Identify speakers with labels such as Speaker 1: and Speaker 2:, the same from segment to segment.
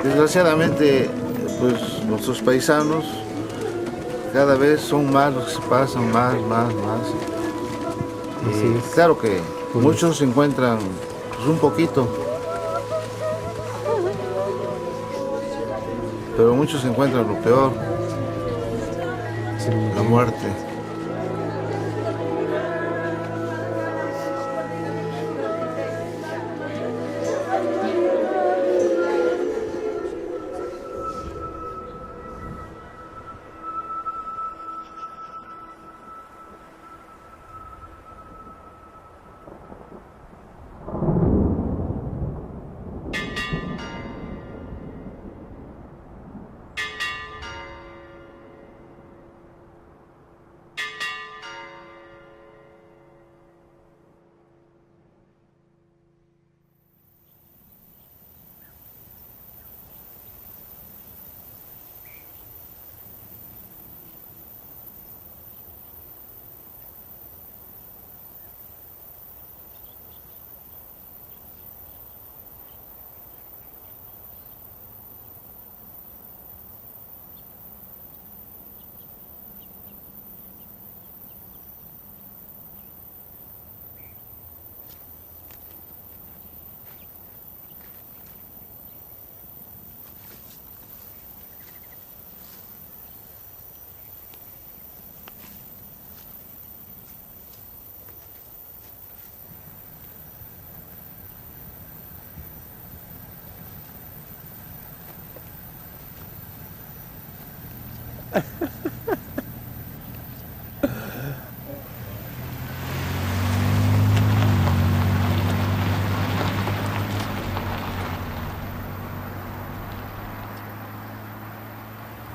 Speaker 1: Desgraciadamente, pues nuestros paisanos cada vez son más los que se pasan, más.
Speaker 2: Así es.
Speaker 1: Claro que
Speaker 2: Pues,
Speaker 1: muchos encuentran pues, un poquito, pero muchos encuentran lo peor,
Speaker 2: sí,
Speaker 1: la muerte.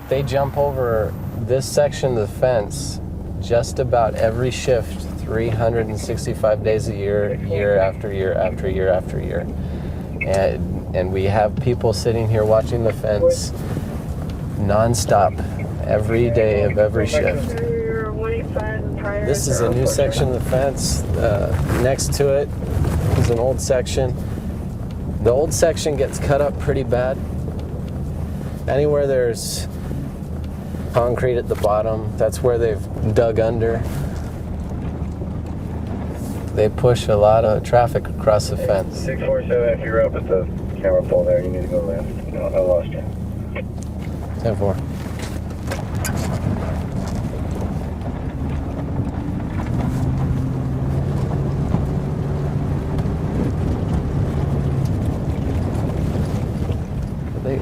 Speaker 2: they jump over this section of the fence just about every shift, 365 days a year, year after year after year after year. And we have people sitting here watching the fence nonstop every day of every shift. This is a new section of the fence. Next to it is an old section. The old section gets cut up pretty bad. Anywhere there's concrete at the bottom, that's where they've dug under. They push a lot of traffic across the fence.
Speaker 3: 647, if you're up at the camera pole there, you need to go left. No, I lost you.
Speaker 2: 10-4.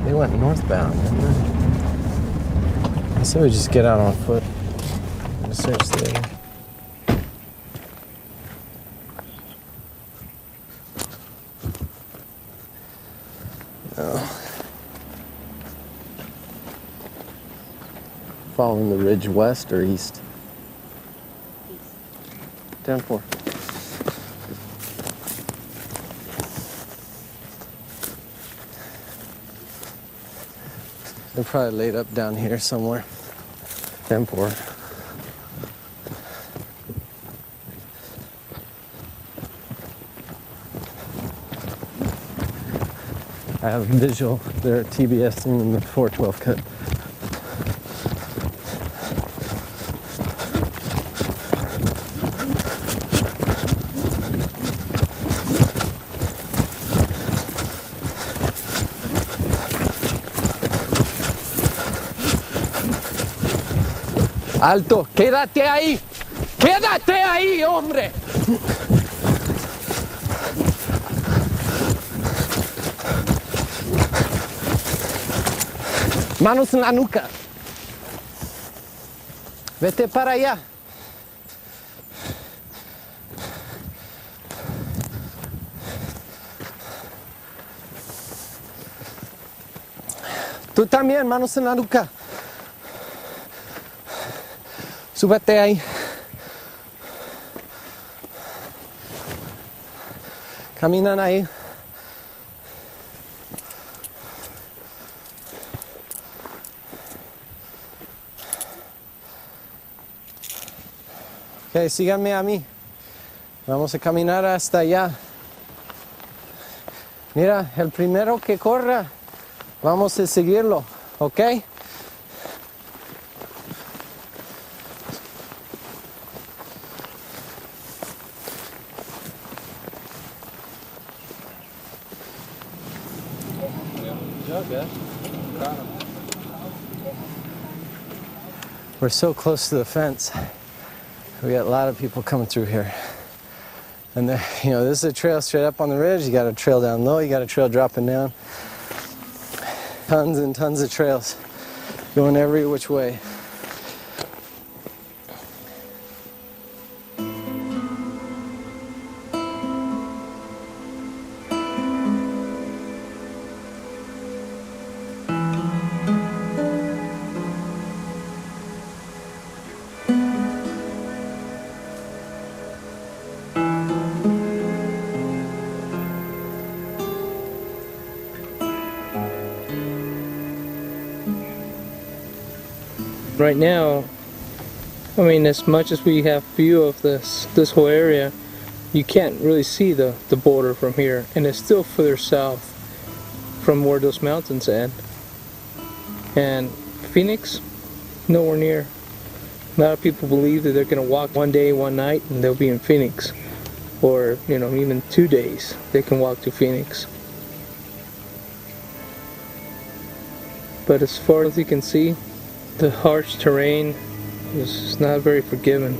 Speaker 2: They went northbound, didn't they? I said we just get out on foot and search the area. Following the ridge west or east? East. 10-4. They're probably laid up down here somewhere. 10-4. I have a visual. They're TBSing in the 412 cut. Alto, quédate ahí, hombre. Manos en la nuca. Vete para allá. Tú también, manos en la nuca. Súbete ahí. Caminan ahí. Ok, síganme a mí. Vamos a caminar hasta allá. Mira, el primero que corra Vamos a seguirlo, ¿ok? We're so close to the fence. We got a lot of people coming through here. And you know, this is a trail straight up on the ridge. You got a trail down low, you got a trail dropping down. Tons and tons of trails going every which way.
Speaker 4: Right now, I mean, as much as we have view of this whole area, you can't really see the border from here, and it's still further south from where those mountains end. And Phoenix, nowhere near. A lot of people believe that they're going to walk one day, one night, and they'll be in Phoenix. Or, you know, even 2 days, they can walk to Phoenix. But as far as you can see, the harsh terrain is not very forgiving.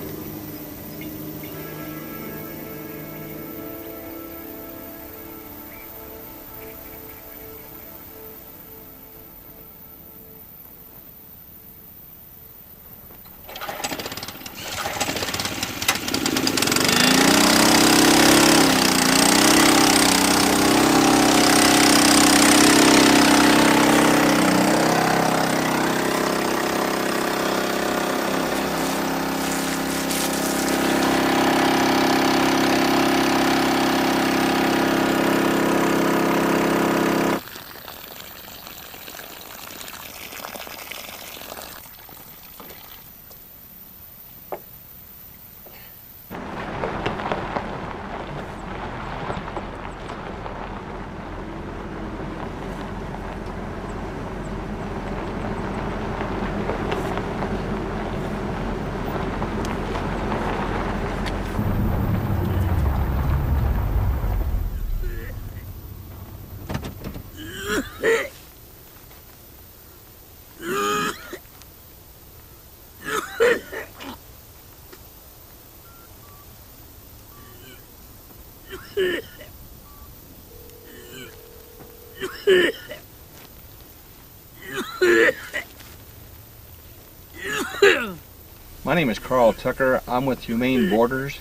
Speaker 5: My name is Carl Tucker. I'm with Humane Borders.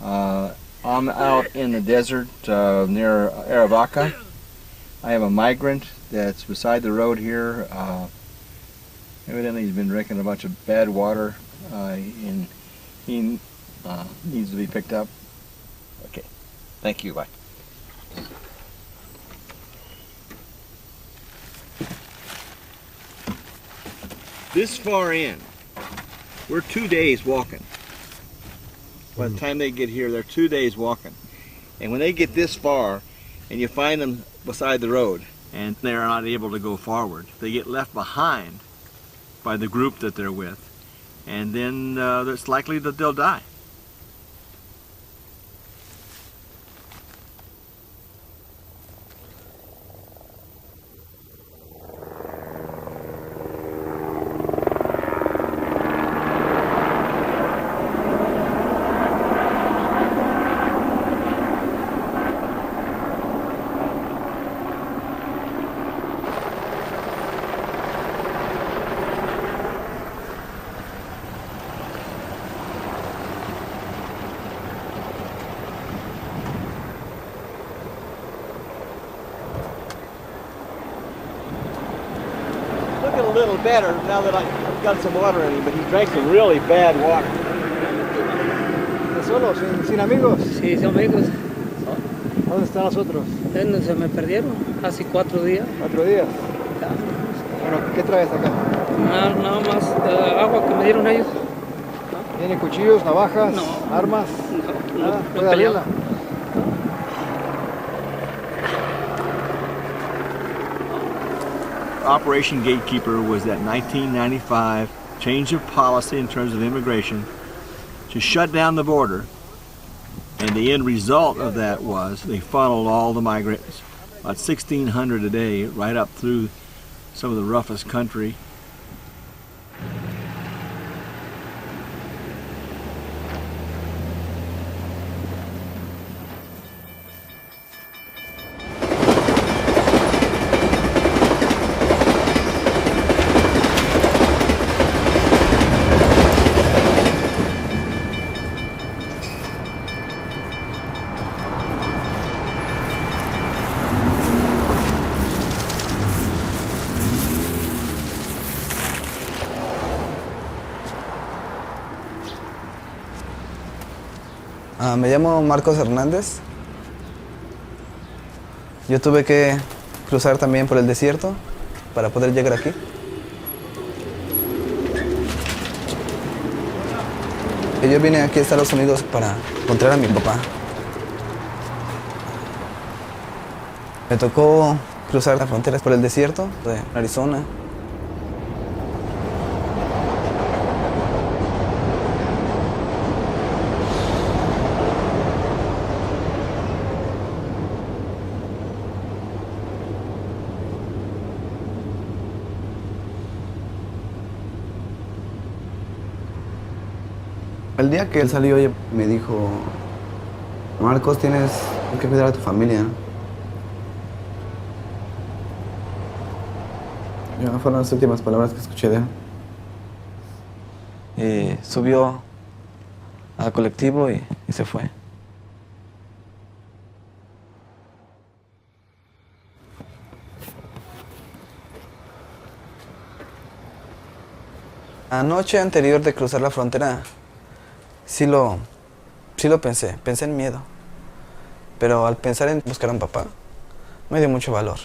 Speaker 5: I'm out in the desert near Arivaca. I have a migrant that's beside the road here. Evidently he's been drinking a bunch of bad water and he needs to be picked up. Okay, thank you, bye. This far in, we're 2 days walking. By the time they get here, they're 2 days walking. And when they get this far, and you find them beside the road, and they're not able to go forward, they get left behind by the group that they're with, and then it's likely that they'll die. A little better now that I've got some water in him, but he drank some really bad water.
Speaker 6: ¿Solo? ¿Sin amigos?
Speaker 4: Sí, son amigos.
Speaker 6: ¿Dónde están los otros?
Speaker 4: Se me perdieron hace 4 días.
Speaker 6: 4 días.
Speaker 4: Ya.
Speaker 6: Bueno, ¿qué traes acá?
Speaker 4: Nada más agua que me dieron ellos.
Speaker 6: ¿Tiene cuchillos, navajas,
Speaker 4: No.
Speaker 6: armas?
Speaker 4: No,
Speaker 6: Nada,
Speaker 4: no
Speaker 6: ¿puede
Speaker 4: peleaba.
Speaker 6: abrirla?
Speaker 5: Operation Gatekeeper was that 1995 change of policy in terms of immigration to shut down the border. And the end result of that was they funneled all the migrants, about 1,600 a day, right up through some of the roughest country.
Speaker 7: Me llamo Marcos Hernández. Yo tuve que cruzar también por el desierto para poder llegar aquí. Yo vine aquí a Estados Unidos para encontrar a mi papá. Me tocó cruzar las fronteras por el desierto de Arizona. El día que él salió, me dijo, Marcos, tienes que cuidar a tu familia. Ya fueron las últimas palabras que escuché de él. Y subió al colectivo y se fue. La noche anterior de cruzar la frontera, sí lo pensé en miedo. Pero al pensar en buscar a un papá, me dio mucho valor.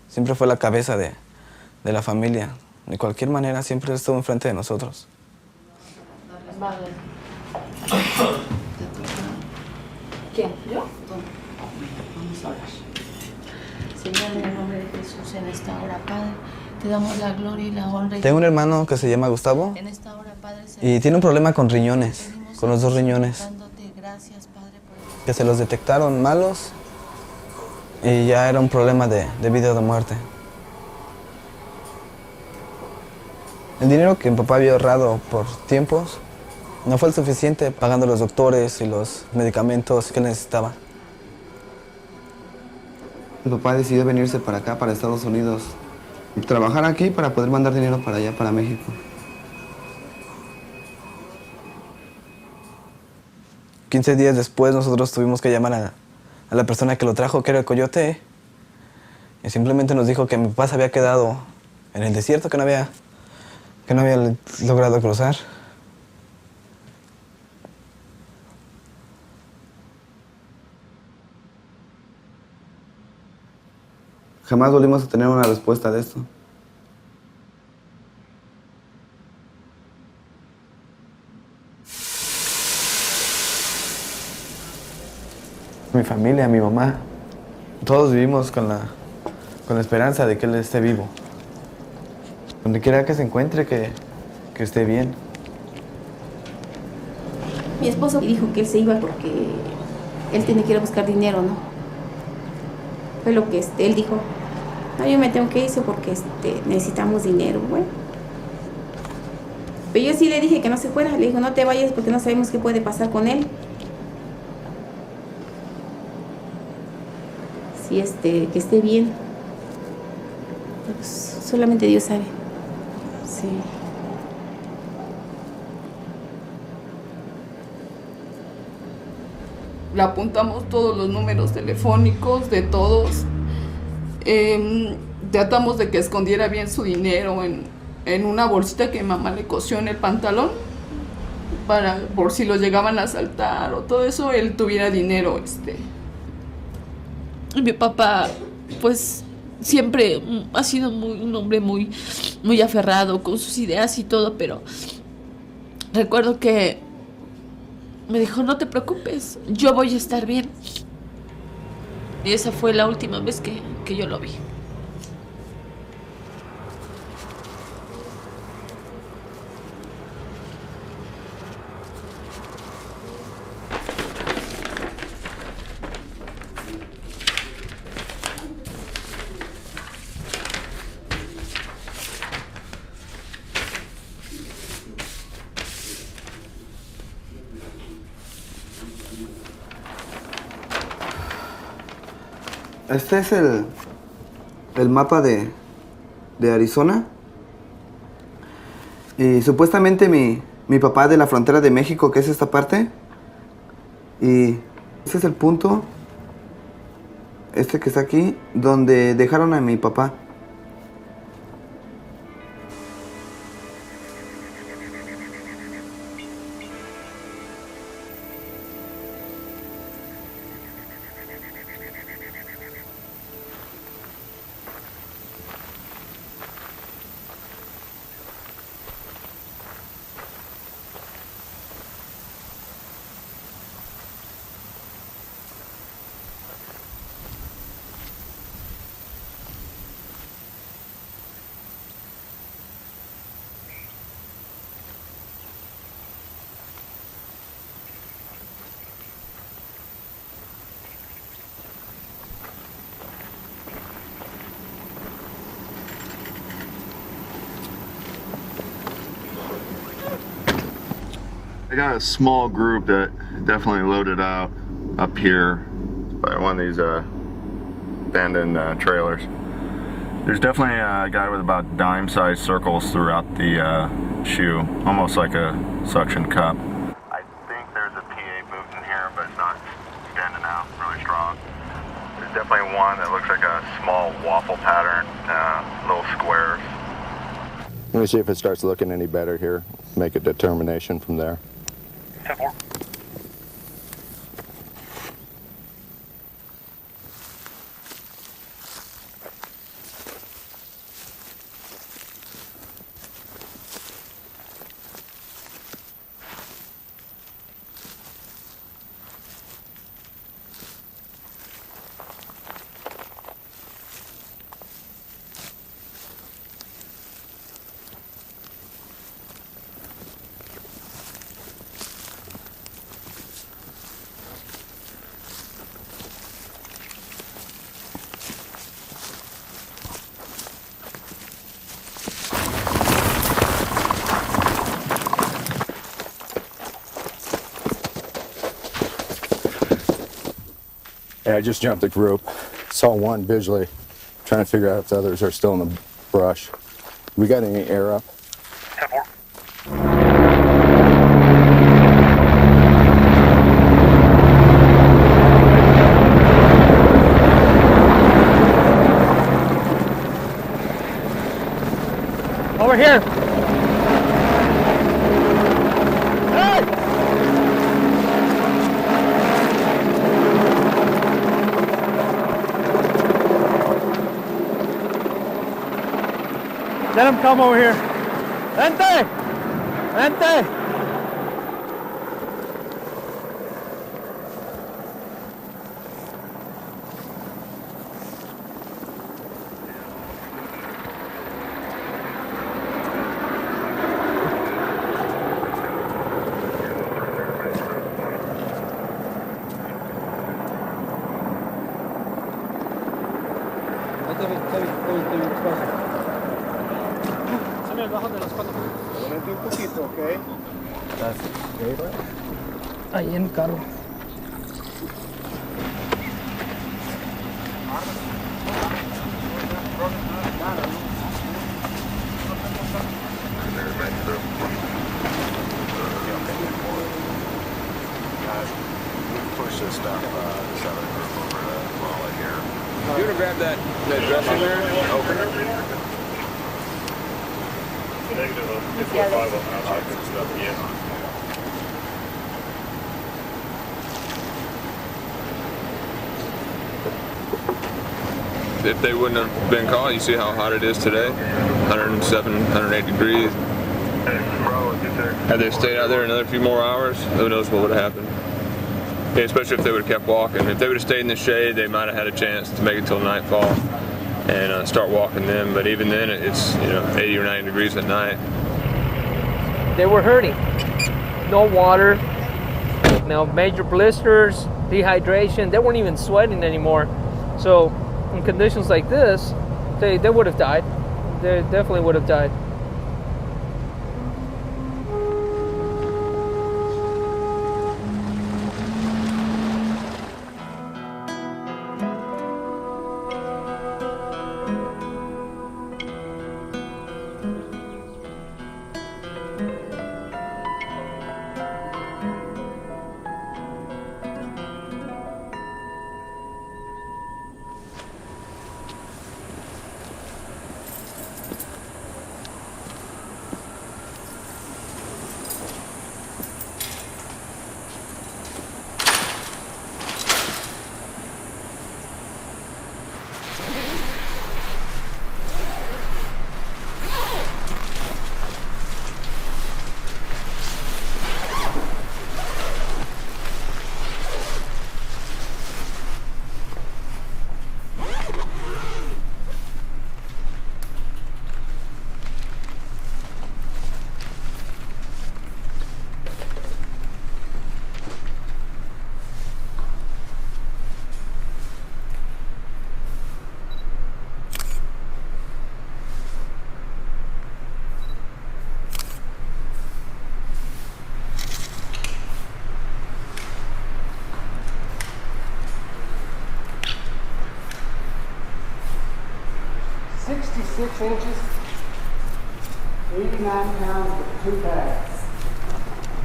Speaker 7: Siempre fue la cabeza de la familia. De cualquier manera, siempre estuvo enfrente de nosotros.
Speaker 8: Vale. ¿Quién? ¿Yo? Vamos a orar. Señor, en el nombre de Jesús, en esta hora, Padre, te damos la gloria y la honra.
Speaker 7: Tengo un hermano que se llama Gustavo
Speaker 8: En esta hora, Padre,
Speaker 7: y tiene un problema con riñones, con los dos riñones,
Speaker 8: dándote gracias, Padre, por
Speaker 7: que se los detectaron malos y ya era un problema de vida o de muerte. El dinero que mi papá había ahorrado por tiempos no fue el suficiente pagando los doctores y los medicamentos que necesitaba. Mi papá decidió venirse para acá, para Estados Unidos, y trabajar aquí para poder mandar dinero para allá, para México. 15 días después nosotros tuvimos que llamar a la persona que lo trajo, que era el coyote, y simplemente nos dijo que mi papá se había quedado en el desierto, que no había logrado cruzar. Jamás volvimos a tener una respuesta de esto. Mi familia, mi mamá, todos vivimos con la esperanza de que él esté vivo. Donde quiera que se encuentre, que esté bien.
Speaker 9: Mi esposo dijo que él se iba porque él tiene que ir a buscar dinero, ¿no? Fue lo que él dijo. No, yo me tengo que ir porque necesitamos dinero, bueno. Pero yo sí le dije que no se fuera. Le dijo, no te vayas porque no sabemos qué puede pasar con él. Sí, que esté bien. Pues, solamente Dios sabe. Sí.
Speaker 10: Le apuntamos todos los números telefónicos de todos. Tratamos de que escondiera bien su dinero en una bolsita que mi mamá le cosió en el pantalón por si lo llegaban a asaltar o todo eso, él tuviera dinero. Y mi papá, pues, siempre ha sido un hombre muy, muy aferrado con sus ideas y todo, pero recuerdo que me dijo, no te preocupes, yo voy a estar bien.
Speaker 8: Y esa fue la última vez que yo lo vi.
Speaker 7: Este es el mapa de Arizona. Y supuestamente mi papá es de la frontera de México, que es esta parte. Y este es el punto, este que está aquí, donde dejaron a mi papá.
Speaker 11: I got a small group that definitely loaded out up here by one of these abandoned trailers. There's definitely a guy with about dime-sized circles throughout the shoe, almost like a suction cup. I think there's a PA boot in here, but it's not standing out really strong. There's definitely one that looks like a small waffle pattern, little squares. Let me see if it starts looking any better here. Make a determination from there.
Speaker 3: 10-4.
Speaker 11: Yeah, I just jumped the group. Saw one visually, trying to figure out if the others are still in the brush. We got any air up?
Speaker 3: 10-4.
Speaker 6: Over here. Let him come over here. Vente! Vente!
Speaker 3: Ponete un poquito, ¿ok?
Speaker 4: Ahí en el carro.
Speaker 11: Push this stuff, this other group over to Raleigh here.
Speaker 12: You want to grab that dressing there and open it? If they wouldn't have been caught, you see how hot it is today? 107, 108 degrees. Had they stayed out there another few more hours, who knows what would have happened. especially if they would have kept walking. If they would have stayed in the shade, they might have had a chance to make it till nightfall and start walking then. But even then, it's 80 or 90 degrees at night.
Speaker 4: They were hurting. No water, major blisters, dehydration. They weren't even sweating anymore. So in conditions like this, they would have died. They definitely would have died.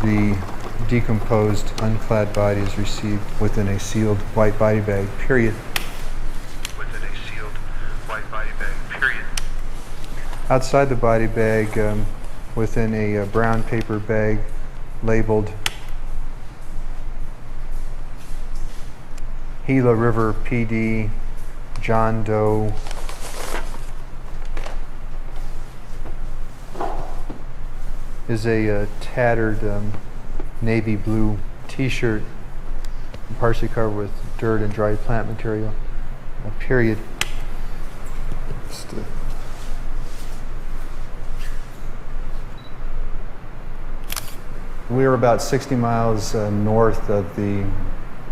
Speaker 13: The decomposed, unclad body is received within a sealed white body bag, period. Within a sealed white body bag, period. Outside the body bag, within a brown paper bag labeled Gila River PD, John Doe, is a tattered navy blue t-shirt, partially covered with dirt and dried plant material, period. We were about 60 miles north of the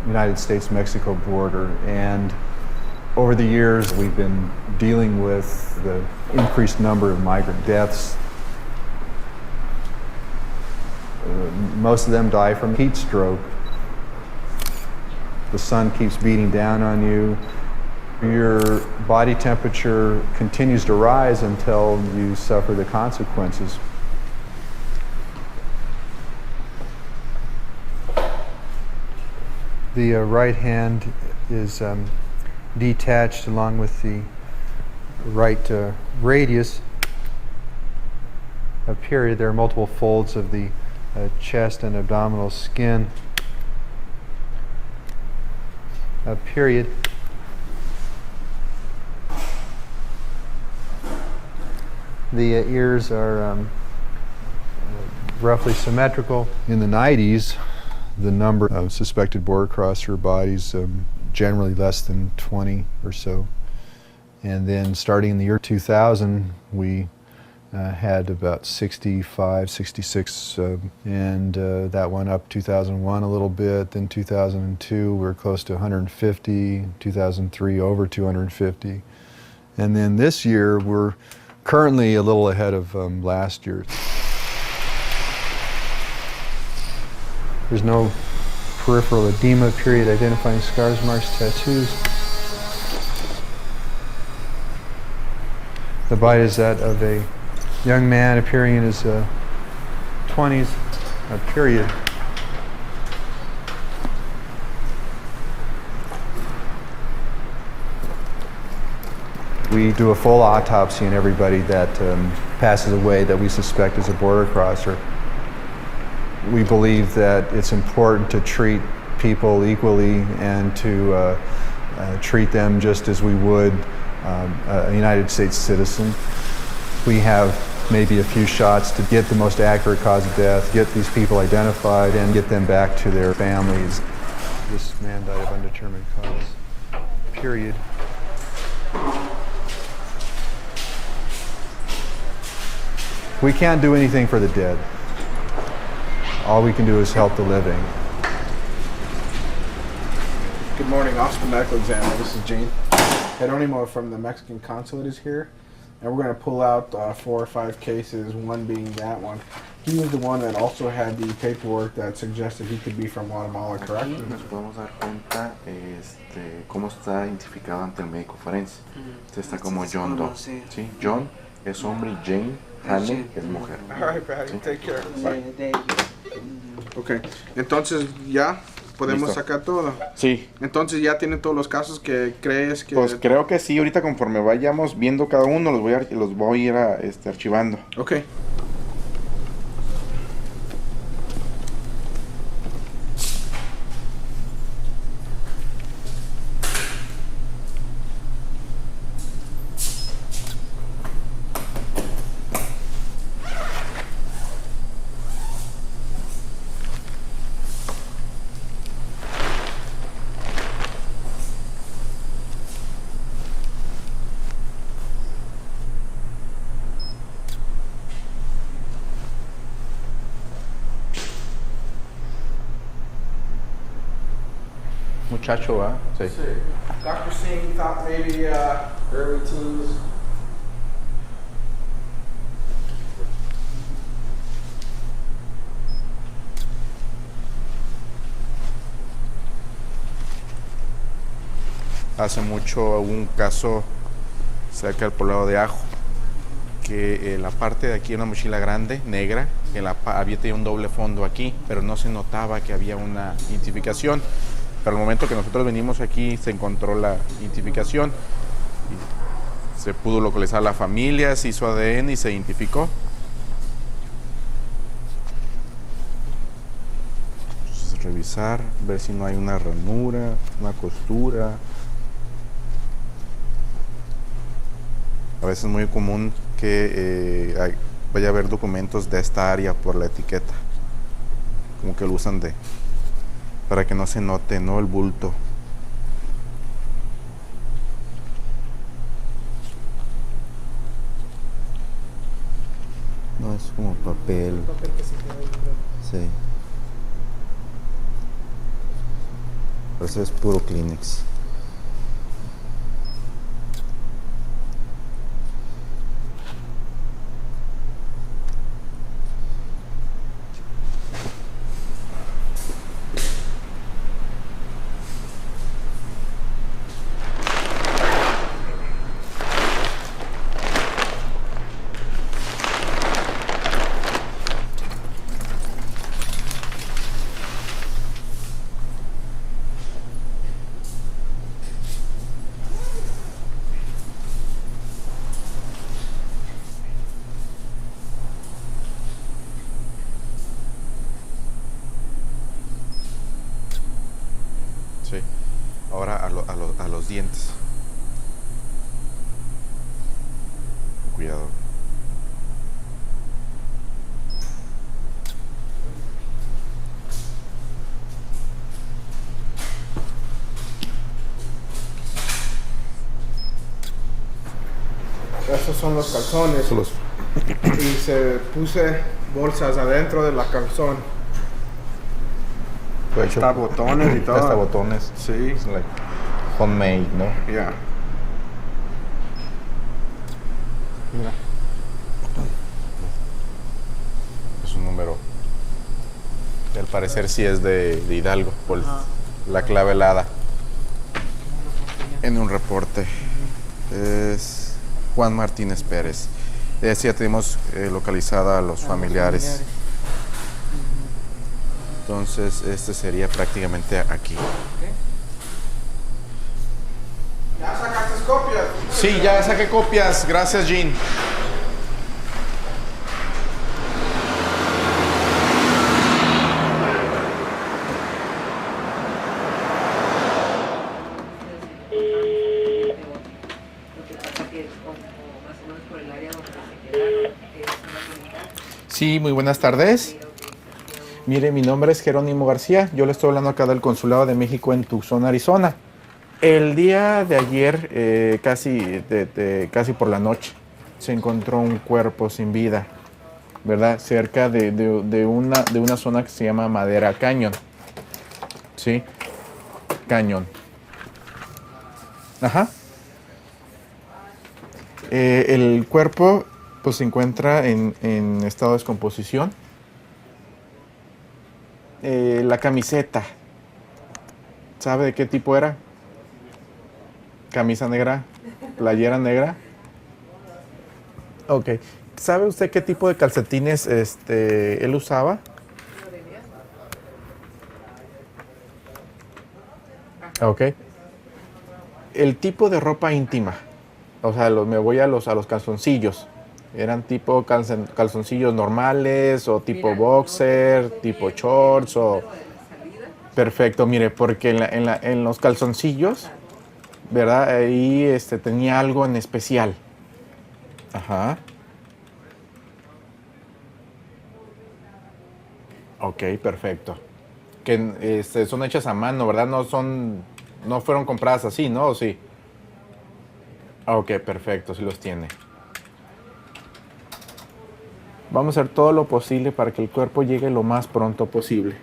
Speaker 13: United States-Mexico border, and over the years we've been dealing with the increased number of migrant deaths. Most of them die from heat stroke. The sun keeps beating down on you. Your body temperature continues to rise until you suffer the consequences. The right hand is detached along with the right radius. Period. There are multiple folds of the chest and abdominal skin. Period. The ears are roughly symmetrical. In the 90s, the number of suspected border crosser bodies generally less than 20 or so. And then starting in the year 2000, we had about 65, 66, and that went up 2001 a little bit. Then 2002, we were close to 150. 2003, over 250. And then this year, we're currently a little ahead of last year. There's no peripheral edema, period, identifying scars, marks, tattoos. The bite is that of a young man appearing in his 20s, period. We do a full autopsy on everybody that passes away that we suspect is a border crosser. We believe that it's important to treat people equally and to treat them just as we would a United States citizen. We have maybe a few shots to get the most accurate cause of death, get these people identified, and get them back to their families. This man died of undetermined cause. Period. We can't do anything for the dead. All we can do is help the living.
Speaker 14: Good morning, Officer Medical Examiner. This is Gene. Geronimo from the Mexican Consulate is here, and we're going to pull out 4 or 5 cases, one being that one. He was the one that also had the paperwork that suggested he could be from Guatemala, correct?
Speaker 15: Aquí nos podemos dar cuenta cómo está identificado ante el médico forense. Este está como John Doe. ¿Sí? John es hombre y Jane Hanley es mujer.
Speaker 14: All right, Patty,
Speaker 15: ¿Sí?
Speaker 14: take care. Bye. Ok, entonces ya podemos
Speaker 15: Listo.
Speaker 14: sacar todo.
Speaker 15: Sí.
Speaker 14: Entonces ya tienen todos los casos que crees que...
Speaker 15: Pues creo que sí, ahorita conforme vayamos viendo cada uno los voy a ir archivando.
Speaker 14: Ok.
Speaker 15: Muchacho, ¿ah? Sí.
Speaker 14: Dr. Singh thought maybe early teens.
Speaker 15: Hace mucho hubo un caso cerca del poblado de Ajo, que la parte de aquí, una mochila grande, negra, que había tenido un doble fondo aquí, pero no se notaba que había una identificación. Pero al momento que nosotros venimos aquí se encontró la identificación, y se pudo localizar a la familia, se hizo ADN y se identificó. Entonces, revisar, ver si no hay una ranura, una costura. A veces es muy común que vaya a haber documentos de esta área por la etiqueta, como que lo usan para que no se note, ¿no?, el bulto. No, es como papel. Sí. Eso es puro Kleenex. Sí. Ahora a los dientes. Cuidado.
Speaker 14: Esos son los calzones. Y se puse bolsas adentro de la calzón. Hasta botones y todo.
Speaker 15: Hasta botones.
Speaker 14: Sí.
Speaker 15: It's like homemade, ¿no?
Speaker 14: Yeah.
Speaker 15: Mira. Es un número. Al parecer sí es de Hidalgo, por la clave helada. En un reporte. Es Juan Martínez Pérez. Sí, ya tenemos localizada a los familiares. Entonces, este sería prácticamente aquí.
Speaker 14: ¿Ya sacaste copias?
Speaker 15: Sí, ya saqué copias. Gracias, Jean. Sí, muy buenas tardes. Mire, mi nombre es Jerónimo García. Yo le estoy hablando acá del Consulado de México en Tucson, Arizona. El día de ayer, casi por la noche, se encontró un cuerpo sin vida, ¿verdad? Cerca de una zona que se llama Madera Canyon. ¿Sí? Cañón. Ajá. El cuerpo pues se encuentra en estado de descomposición. La camiseta, ¿sabe de qué tipo era? Camisa negra, playera negra. Ok. ¿Sabe usted qué tipo de calcetines él usaba? Ok. El tipo de ropa íntima. O sea, me voy a los calzoncillos. ¿Eran tipo calzoncillos normales o tipo boxer, tipo shorts o...? Perfecto, mire, porque en los calzoncillos, ¿verdad? Ahí tenía algo en especial. Ajá. Ok, perfecto. Que son hechas a mano, ¿verdad? No fueron compradas así, ¿no? ¿O sí? Ok, perfecto, sí los tiene. Vamos a hacer todo lo posible para que el cuerpo llegue lo más pronto posible.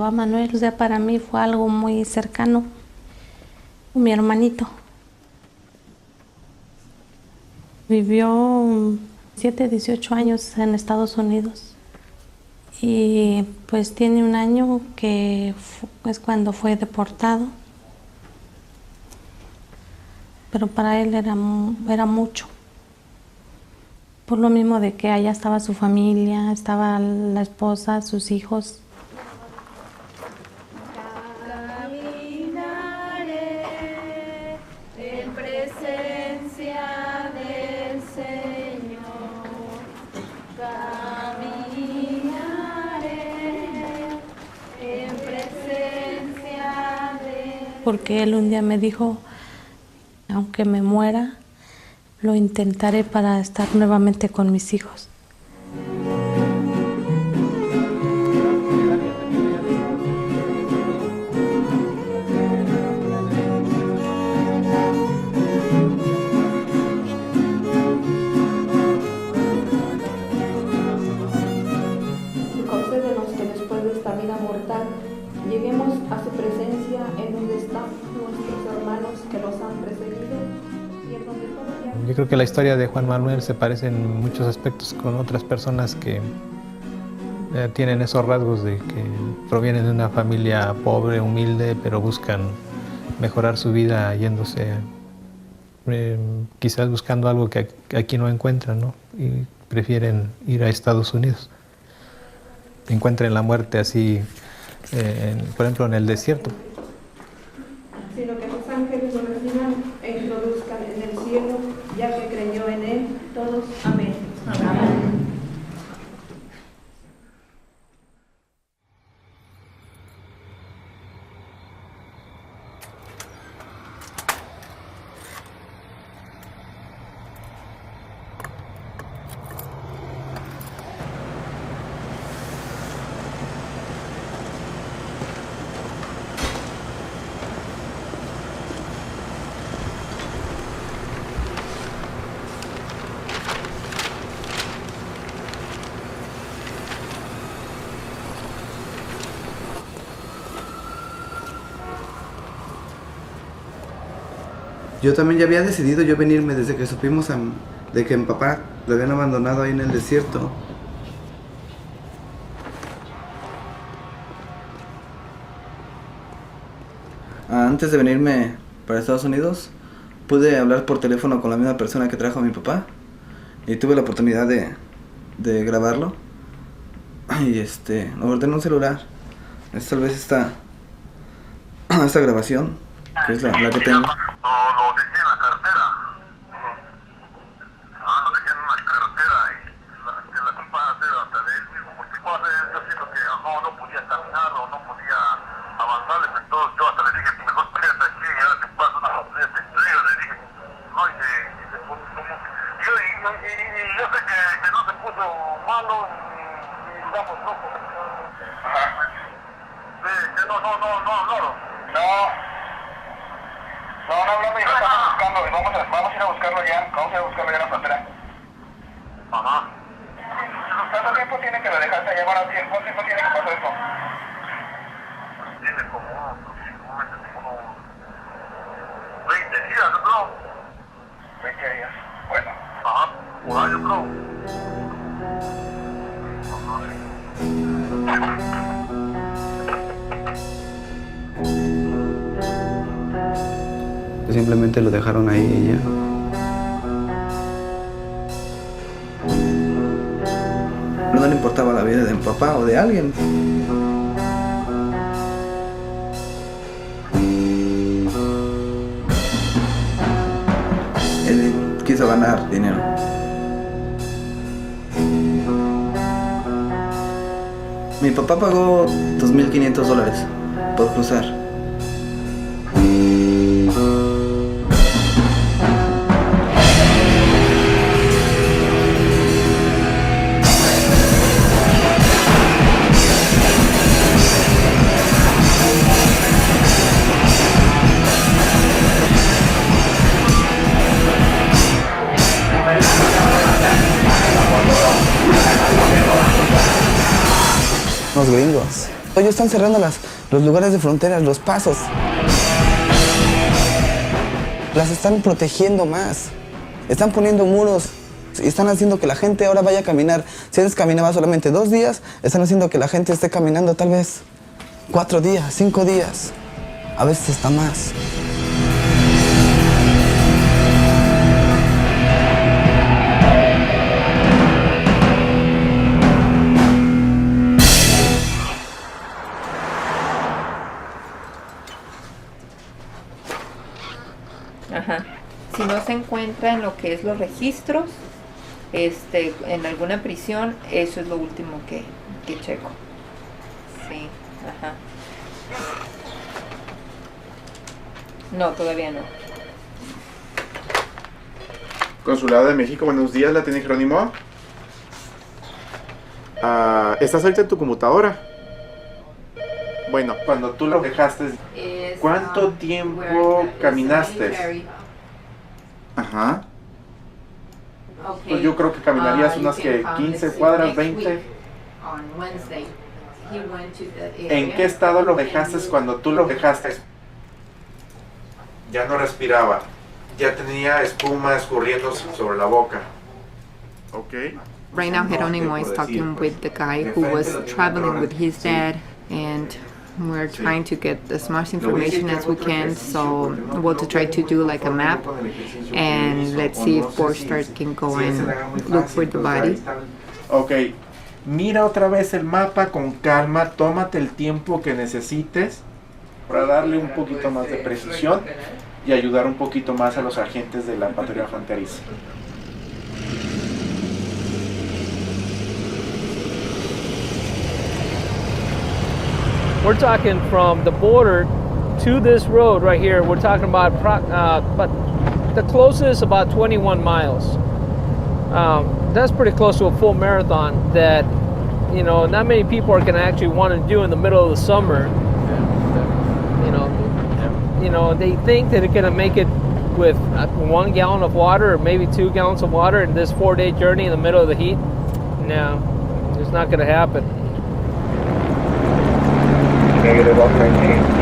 Speaker 16: A Manuel, o sea, para mí fue algo muy cercano, mi hermanito. Vivió 18 años en Estados Unidos y pues tiene un año que es cuando fue deportado, pero para él era mucho, por lo mismo de que allá estaba su familia, estaba la esposa, sus hijos. Porque él un día me dijo, aunque me muera, lo intentaré para estar nuevamente con mis hijos.
Speaker 9: lleguemos a su presencia en donde están nuestros hermanos que los han precedido y en donde todo ya...
Speaker 4: Yo creo que la historia de Juan Manuel se parece en muchos aspectos con otras personas que tienen esos rasgos de que provienen de una familia pobre, humilde, pero buscan mejorar su vida yéndose, quizás buscando algo que aquí no encuentran, ¿no? Y prefieren ir a Estados Unidos. Encuentren la muerte así, por ejemplo, en el desierto.
Speaker 9: Sino que los ángeles lo reciban e introduzcan en el cielo, ya que creyó en él, todos. Amén. Amén.
Speaker 7: Yo también ya había decidido yo venirme desde que supimos de que mi papá lo habían abandonado ahí en el desierto. Antes de venirme para Estados Unidos, pude hablar por teléfono con la misma persona que trajo a mi papá y tuve la oportunidad de grabarlo. Y lo guardé en un celular. Es tal vez esta grabación, que es la que tengo.
Speaker 3: Vamos a ir a buscarlo ya en la frontera. Ajá. ¿Cuánto tiempo tiene que lo dejaste allá? Bueno, ¿cuánto tiempo tiene que pasar esto? Tiene como unos 20 días, yo creo. 20 días, bueno. Ajá, un año creo.
Speaker 7: Simplemente lo dejaron ahí y ya. No le importaba la vida de mi papá o de alguien. Él quiso ganar dinero. Mi papá pagó $2,500 por cruzar. Los gringos. Ellos están cerrando los lugares de fronteras, los pasos. Las están protegiendo más. Están poniendo muros y están haciendo que la gente ahora vaya a caminar. Si antes caminaba solamente 2 días, están haciendo que la gente esté caminando tal vez 4 días, 5 días. A veces hasta más.
Speaker 17: Ajá. Si no se encuentra en lo que es los registros, en alguna prisión, eso es lo último que checo. Sí, ajá. No, todavía no.
Speaker 15: Consulado de México, buenos días, la tiene Jerónimo. ¿Estás ahorita en tu computadora? Bueno, cuando tú lo dejaste, ¿cuánto tiempo caminaste? Ajá. Pues yo creo que caminarías unas que 15 cuadras, 20. ¿En qué estado lo dejaste cuando tú lo dejaste? Ya no respiraba, ya tenía espuma escurriendo sobre la boca. ¿Ok?
Speaker 17: Right now, Jerónimo is talking with the guy who was traveling with his dad, and we're trying to get as much information as we can, so we'll to try to do like a map, and let's see if Forster can go and look for the body.
Speaker 15: Ok, mira otra vez el mapa con calma, tómate el tiempo que necesites para darle un poquito más de precisión y ayudar un poquito más a los agentes de la patrulla fronteriza.
Speaker 4: We're talking from the border to this road right here. We're talking about but the closest about 21 miles. That's pretty close to a full marathon that, you know, not many people are going to actually want to do in the middle of the summer. You know, they think that they're going to make it with 1 gallon of water or maybe 2 gallons of water in this 4-day journey in the middle of the heat. No, it's not going to happen.
Speaker 3: Negative 119.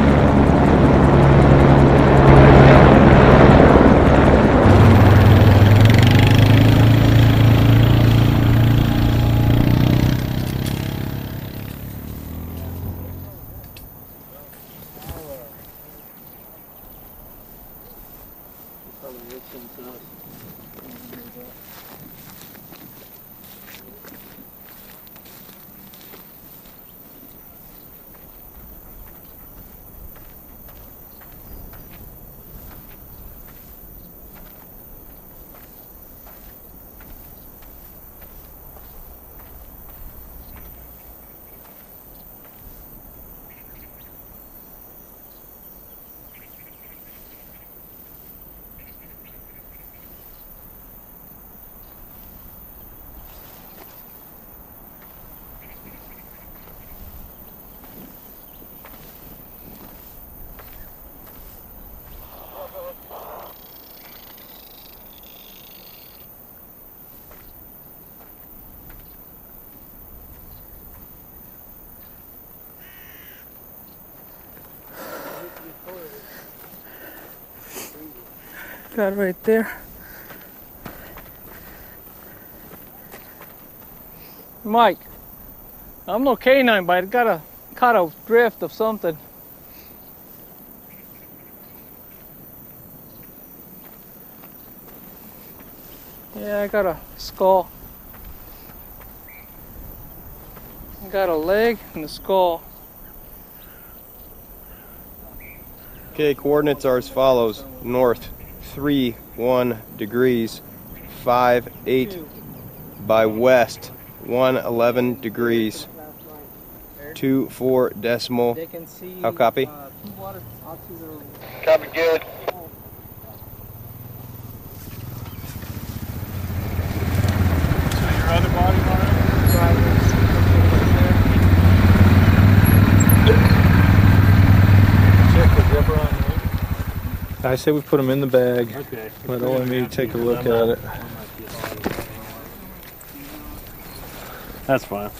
Speaker 4: Got it right there. Mike, I'm no canine, but I caught a drift of something. Yeah, I got a skull. I got a leg and a skull.
Speaker 18: Okay, coordinates are as follows. North 3-1 degrees 5-8 by west 1-11 degrees 2-4 decimal. How copy?
Speaker 3: Copy, good.
Speaker 6: So your other body on it? Check the zipper on the wing.
Speaker 4: I say we put them in the bag.
Speaker 6: Okay.
Speaker 4: But only me take a look at it.
Speaker 6: That's fine.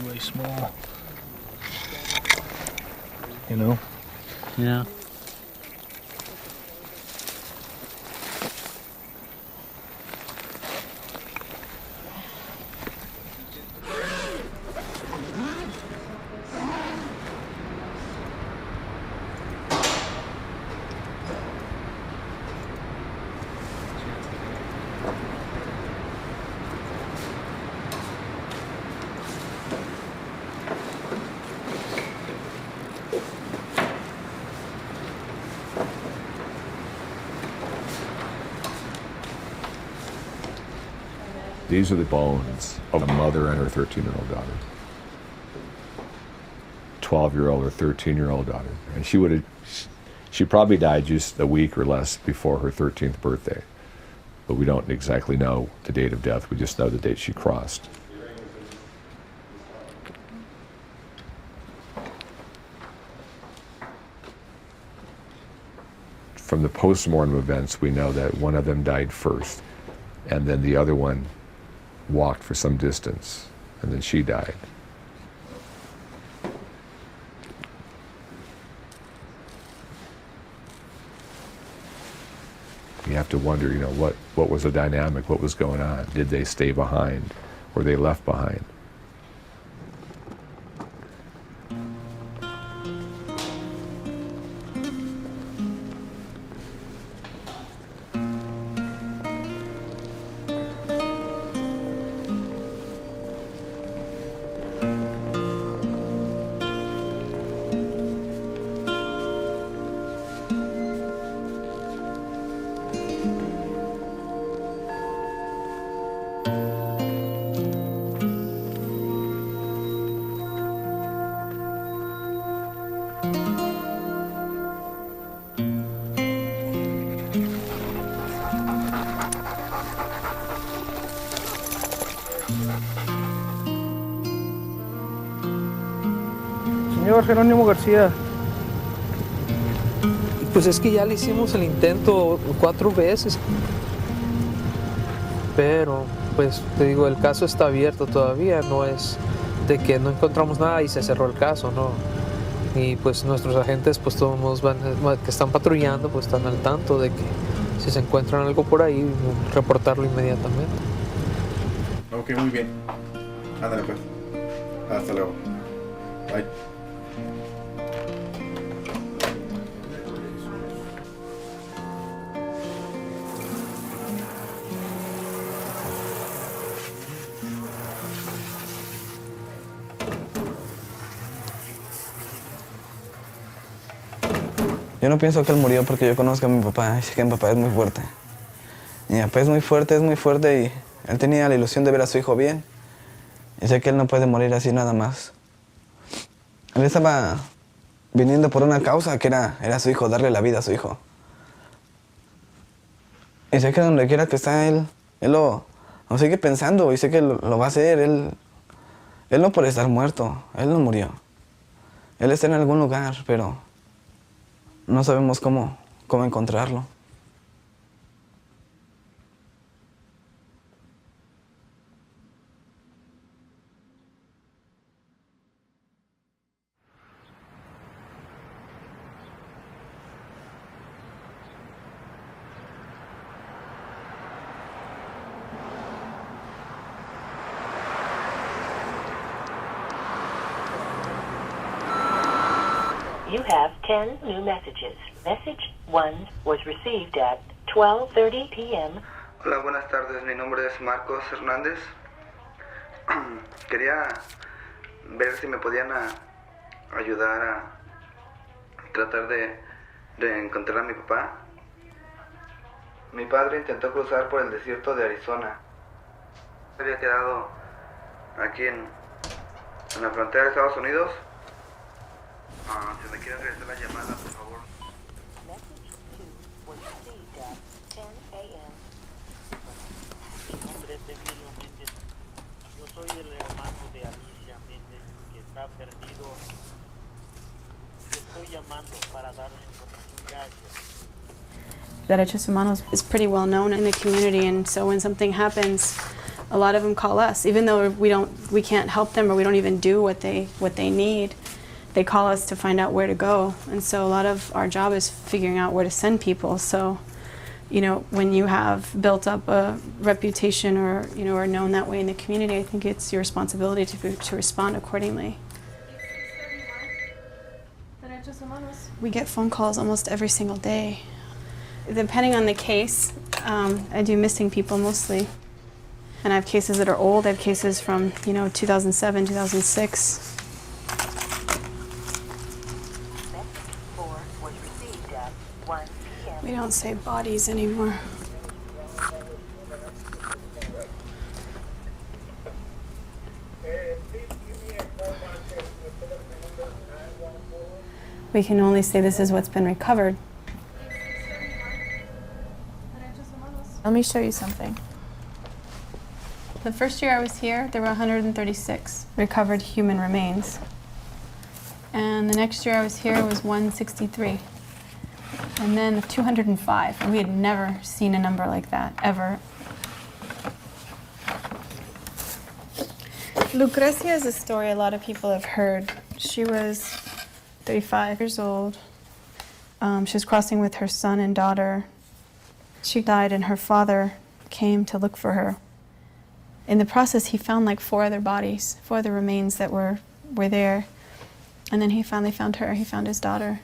Speaker 4: Way small. You know?
Speaker 6: Yeah.
Speaker 19: These are the bones of a mother and her 13-year-old daughter. 12-year-old or 13-year-old daughter. And she probably died just a week or less before her 13th birthday. But we don't exactly know the date of death. We just know the date she crossed. From the post-mortem events, we know that one of them died first, and then the other one walked for some distance, and then she died. You have to wonder, what was the dynamic? What was going on? Did they stay behind? Were they left behind?
Speaker 4: Señor Jerónimo García. Pues es que ya le hicimos el intento 4 veces. Pero, pues te digo, el caso está abierto todavía, no es de que no encontramos nada y se cerró el caso, no. Y pues nuestros agentes, pues todos que están patrullando, pues están al tanto de que si se encuentran algo por ahí, reportarlo inmediatamente.
Speaker 14: Ok, muy bien. Ándale pues. Hasta luego. Bye.
Speaker 7: Yo no pienso que él murió porque yo conozco a mi papá y sé que mi papá es muy fuerte. Mi papá es muy fuerte y él tenía la ilusión de ver a su hijo bien. Y sé que él no puede morir así nada más. Él estaba viniendo por una causa que era su hijo, darle la vida a su hijo. Y sé que donde quiera que está él lo sigue pensando y sé que lo va a hacer. Él no puede estar muerto, él no murió. Él está en algún lugar, pero no sabemos cómo encontrarlo.
Speaker 20: You have 10 new messages. Message 1 was received at 12:30 p.m.
Speaker 7: Hola, buenas tardes. Mi nombre es Marcos Hernández. Quería ver si me podían ayudar a tratar de encontrar a mi papá. Mi padre intentó cruzar por el desierto de Arizona. Había quedado aquí en la frontera de Estados Unidos. Si me quieren regresar la llamada, por favor.
Speaker 21: Mi nombre es Emilio Méndez. Yo soy el hermano de Alicia Méndez, que está perdido. Yo estoy llamando para darle información. Gracias.
Speaker 22: Derechos Humanos is pretty well known in the community, and so when something happens, a lot of them call us, even though we can't help them or we don't even do what they need. They call us to find out where to go, and so a lot of our job is figuring out where to send people. So, when you have built up a reputation or are known that way in the community, I think it's your responsibility to respond accordingly. We get phone calls almost every single day. Depending on the case, I do missing people mostly. And I have cases that are old. I have cases from 2007, 2006. We don't say bodies anymore. We can only say this is what's been recovered. Let me show you something. The first year I was here, there were 136 recovered human remains. And the next year I was here was 163. And then 205. And we had never seen a number like that, ever. Lucrecia is a story a lot of people have heard. She was 35 years old. She was crossing with her son and daughter. She died and her father came to look for her. In the process, he found like 4 other bodies, 4 other remains that were there. And then he finally found her. He found his daughter.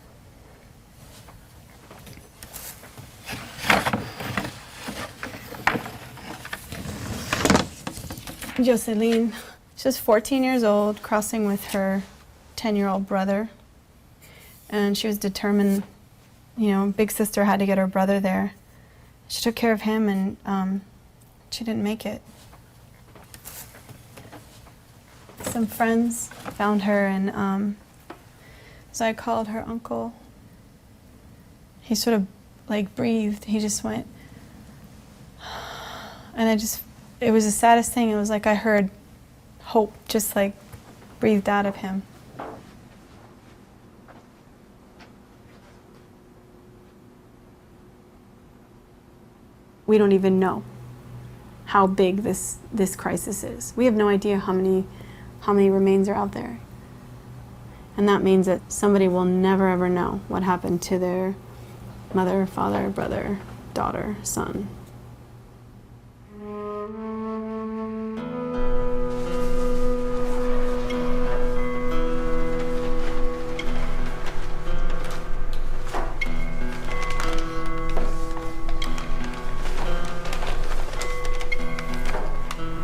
Speaker 22: Jocelyn, she was 14 years old, crossing with her 10-year-old brother. And she was determined, you know, big sister had to get her brother there. She took care of him and she didn't make it. Some friends found her and so I called her uncle. He sort of like breathed. He just went, and it was the saddest thing. It was like I heard hope just like breathed out of him. We don't even know how big this crisis is. We have no idea how many remains are out there. And that means that somebody will never ever know what happened to their mother, father, brother, daughter, son.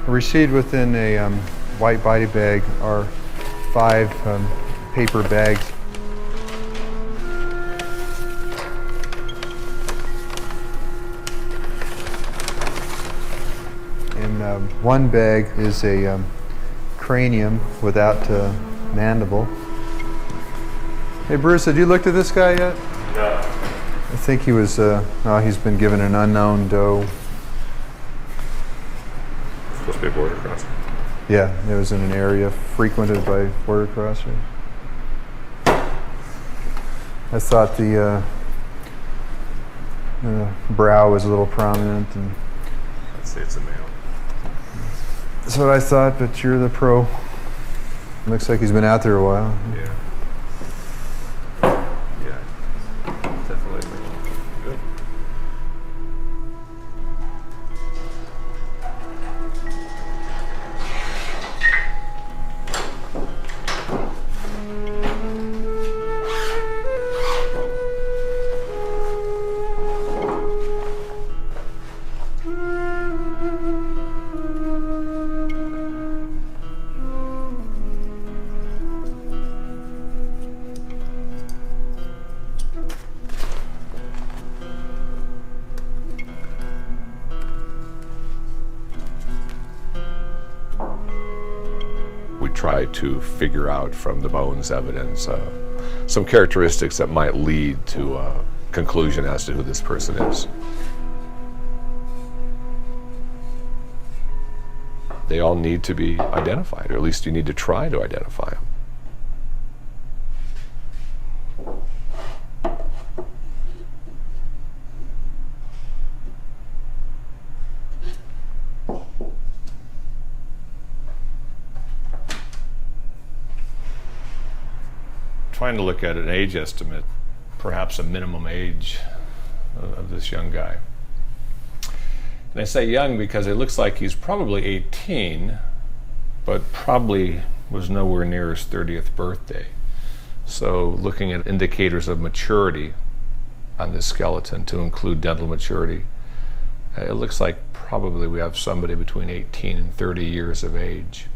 Speaker 13: Received within a white body bag are 5 paper bags. In one bag is a cranium without mandible. Hey Bruce, have you looked at this guy yet?
Speaker 12: No.
Speaker 13: I think he was, he's been given an unknown doe.
Speaker 19: Supposed to be a border crossing.
Speaker 13: Yeah, it was in an area frequented by border crossers. I thought the brow was a little prominent, and
Speaker 19: I'd say it's a male.
Speaker 13: that's what I thought. But you're the pro. Looks like he's been out there a while.
Speaker 19: Yeah. Yeah. Definitely a male. Good. Try to figure out from the bones evidence some characteristics that might lead to a conclusion as to who this person is. They all need to be identified, or at least you need to try to identify them. Trying to look at an age estimate, perhaps a minimum age of this young guy. And I say young because it looks like he's probably 18, but probably was nowhere near his 30th birthday. So looking at indicators of maturity on this skeleton to include dental maturity, it looks like probably we have somebody between 18 and 30 years of age.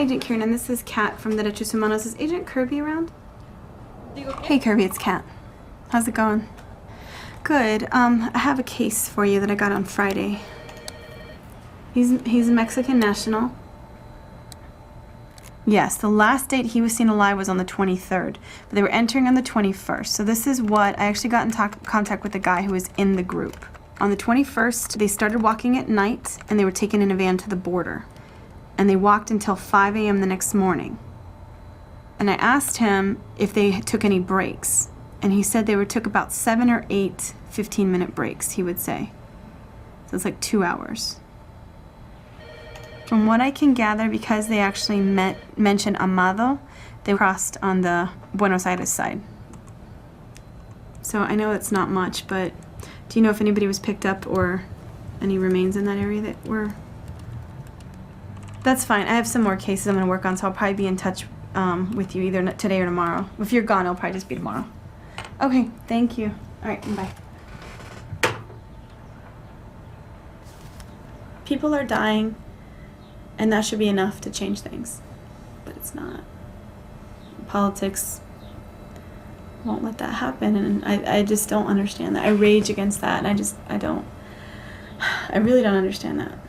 Speaker 22: Agent Kieran, and this is Kat from the Derechos Humanos. Is Agent Kirby around? Hey Kirby, it's Kat. How's it going? Good. I have a case for you that I got on Friday. He's a Mexican national. Yes, the last date he was seen alive was on the 23rd, but they were entering on the 21st. So this is what I actually got in contact with the guy who was in the group. On the 21st, they started walking at night, and they were taken in a van to the border. And they walked until 5 a.m. the next morning. And I asked him if they took any breaks, and he said they took about 7 or 8 15-minute breaks, he would say. So it's like 2 hours. From what I can gather, because they actually mentioned Amado, they crossed on the Buenos Aires side. So I know it's not much, but do you know if anybody was picked up or any remains in that area that were? That's fine. I have some more cases I'm going to work on, so I'll probably be in touch with you either today or tomorrow. If you're gone, it'll probably just be tomorrow. Okay, thank you. All right, bye. People are dying, and that should be enough to change things, but it's not. Politics won't let that happen, and I just don't understand that. I rage against that, and I really don't understand that.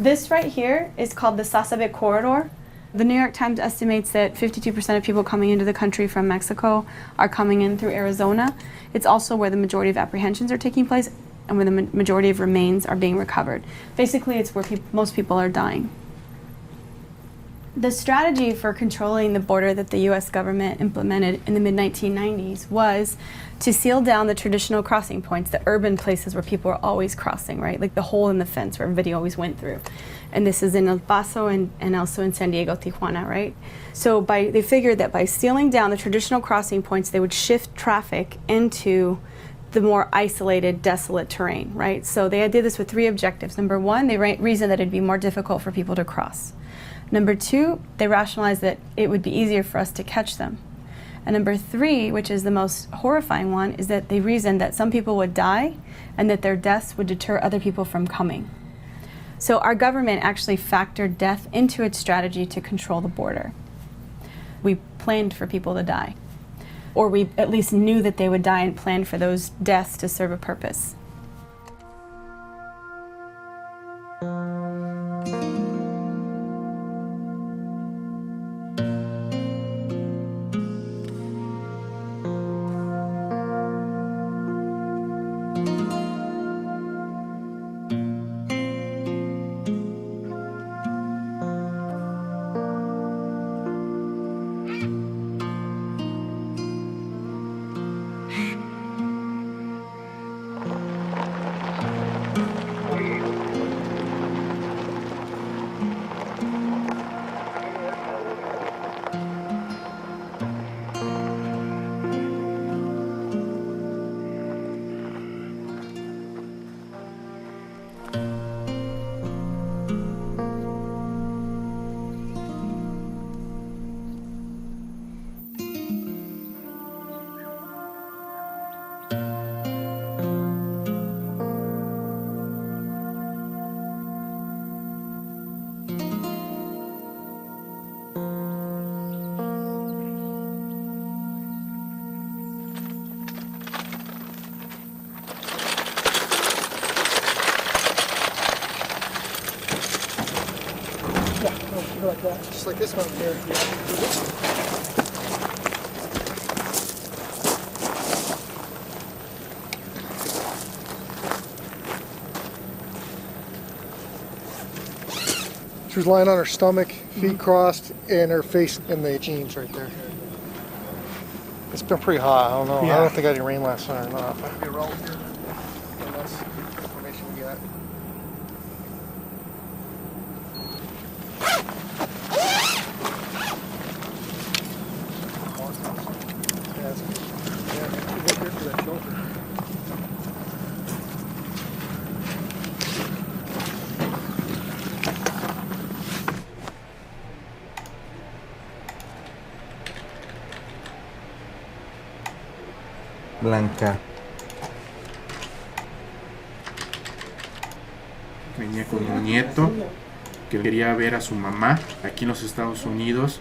Speaker 22: This right here is called the Sasabe Corridor. The New York Times estimates that 52% of people coming into the country from Mexico are coming in through Arizona. It's also where the majority of apprehensions are taking place and where the majority of remains are being recovered. Basically, it's where most people are dying. The strategy for controlling the border that the U.S. government implemented in the mid-1990s was to seal down the traditional crossing points, the urban places where people are always crossing, right? Like the hole in the fence where everybody always went through. And this is in El Paso and also in San Diego, Tijuana, right? So they figured that by sealing down the traditional crossing points, they would shift traffic into the more isolated, desolate terrain, right? So they did this with 3 objectives. Number 1, they reasoned that it'd be more difficult for people to cross. Number 2, they rationalized that it would be easier for us to catch them. And number 3, which is the most horrifying one, is that they reasoned that some people would die and that their deaths would deter other people from coming. So our government actually factored death into its strategy to control the border. We planned for people to die, or we at least knew that they would die and planned for those deaths to serve a purpose.
Speaker 1: Like that, just like this one here. She was lying on her stomach, feet crossed, and her face in the jeans right there. It's been pretty hot. I don't know.
Speaker 14: Yeah.
Speaker 1: I don't think I got any rain last night or not. Might be a roll here. Unless information we got.
Speaker 15: Blanca. Venía con un nieto que quería ver a su mamá aquí en los Estados Unidos.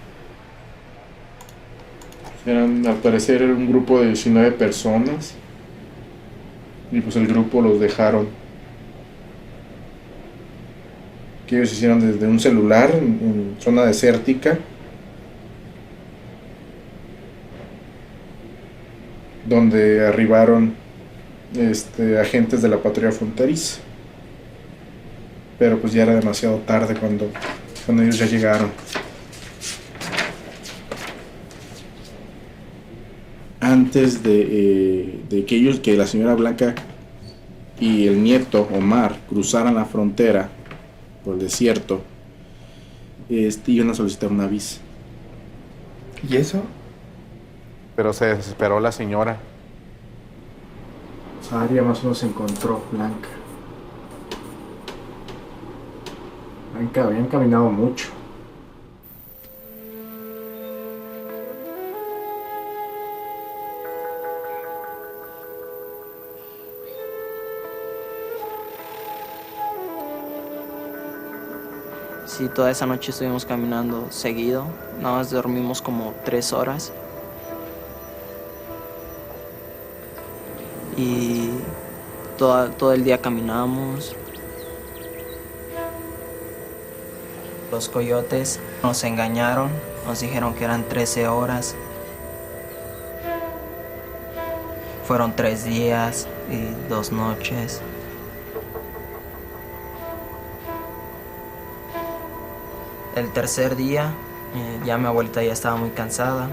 Speaker 15: Al parecer era un grupo de 19 personas y pues el grupo los dejaron. Que ellos hicieron desde un celular en zona desértica, donde arribaron agentes de la patrulla fronteriza. Pero pues ya era demasiado tarde cuando ellos ya llegaron. Antes de que la señora Blanca y el nieto Omar cruzaran la frontera por el desierto, iban a solicitar una visa.
Speaker 7: ¿Y eso?
Speaker 15: Pero se desesperó la señora. Área más o menos se encontró Blanca. Habían caminado mucho.
Speaker 2: Sí, toda esa noche estuvimos caminando seguido, nada más dormimos como 3 horas. Y todo el día caminamos. Los coyotes nos engañaron, nos dijeron que eran 13 horas. Fueron 3 días y 2 noches. El tercer día, ya mi abuelita ya estaba muy cansada.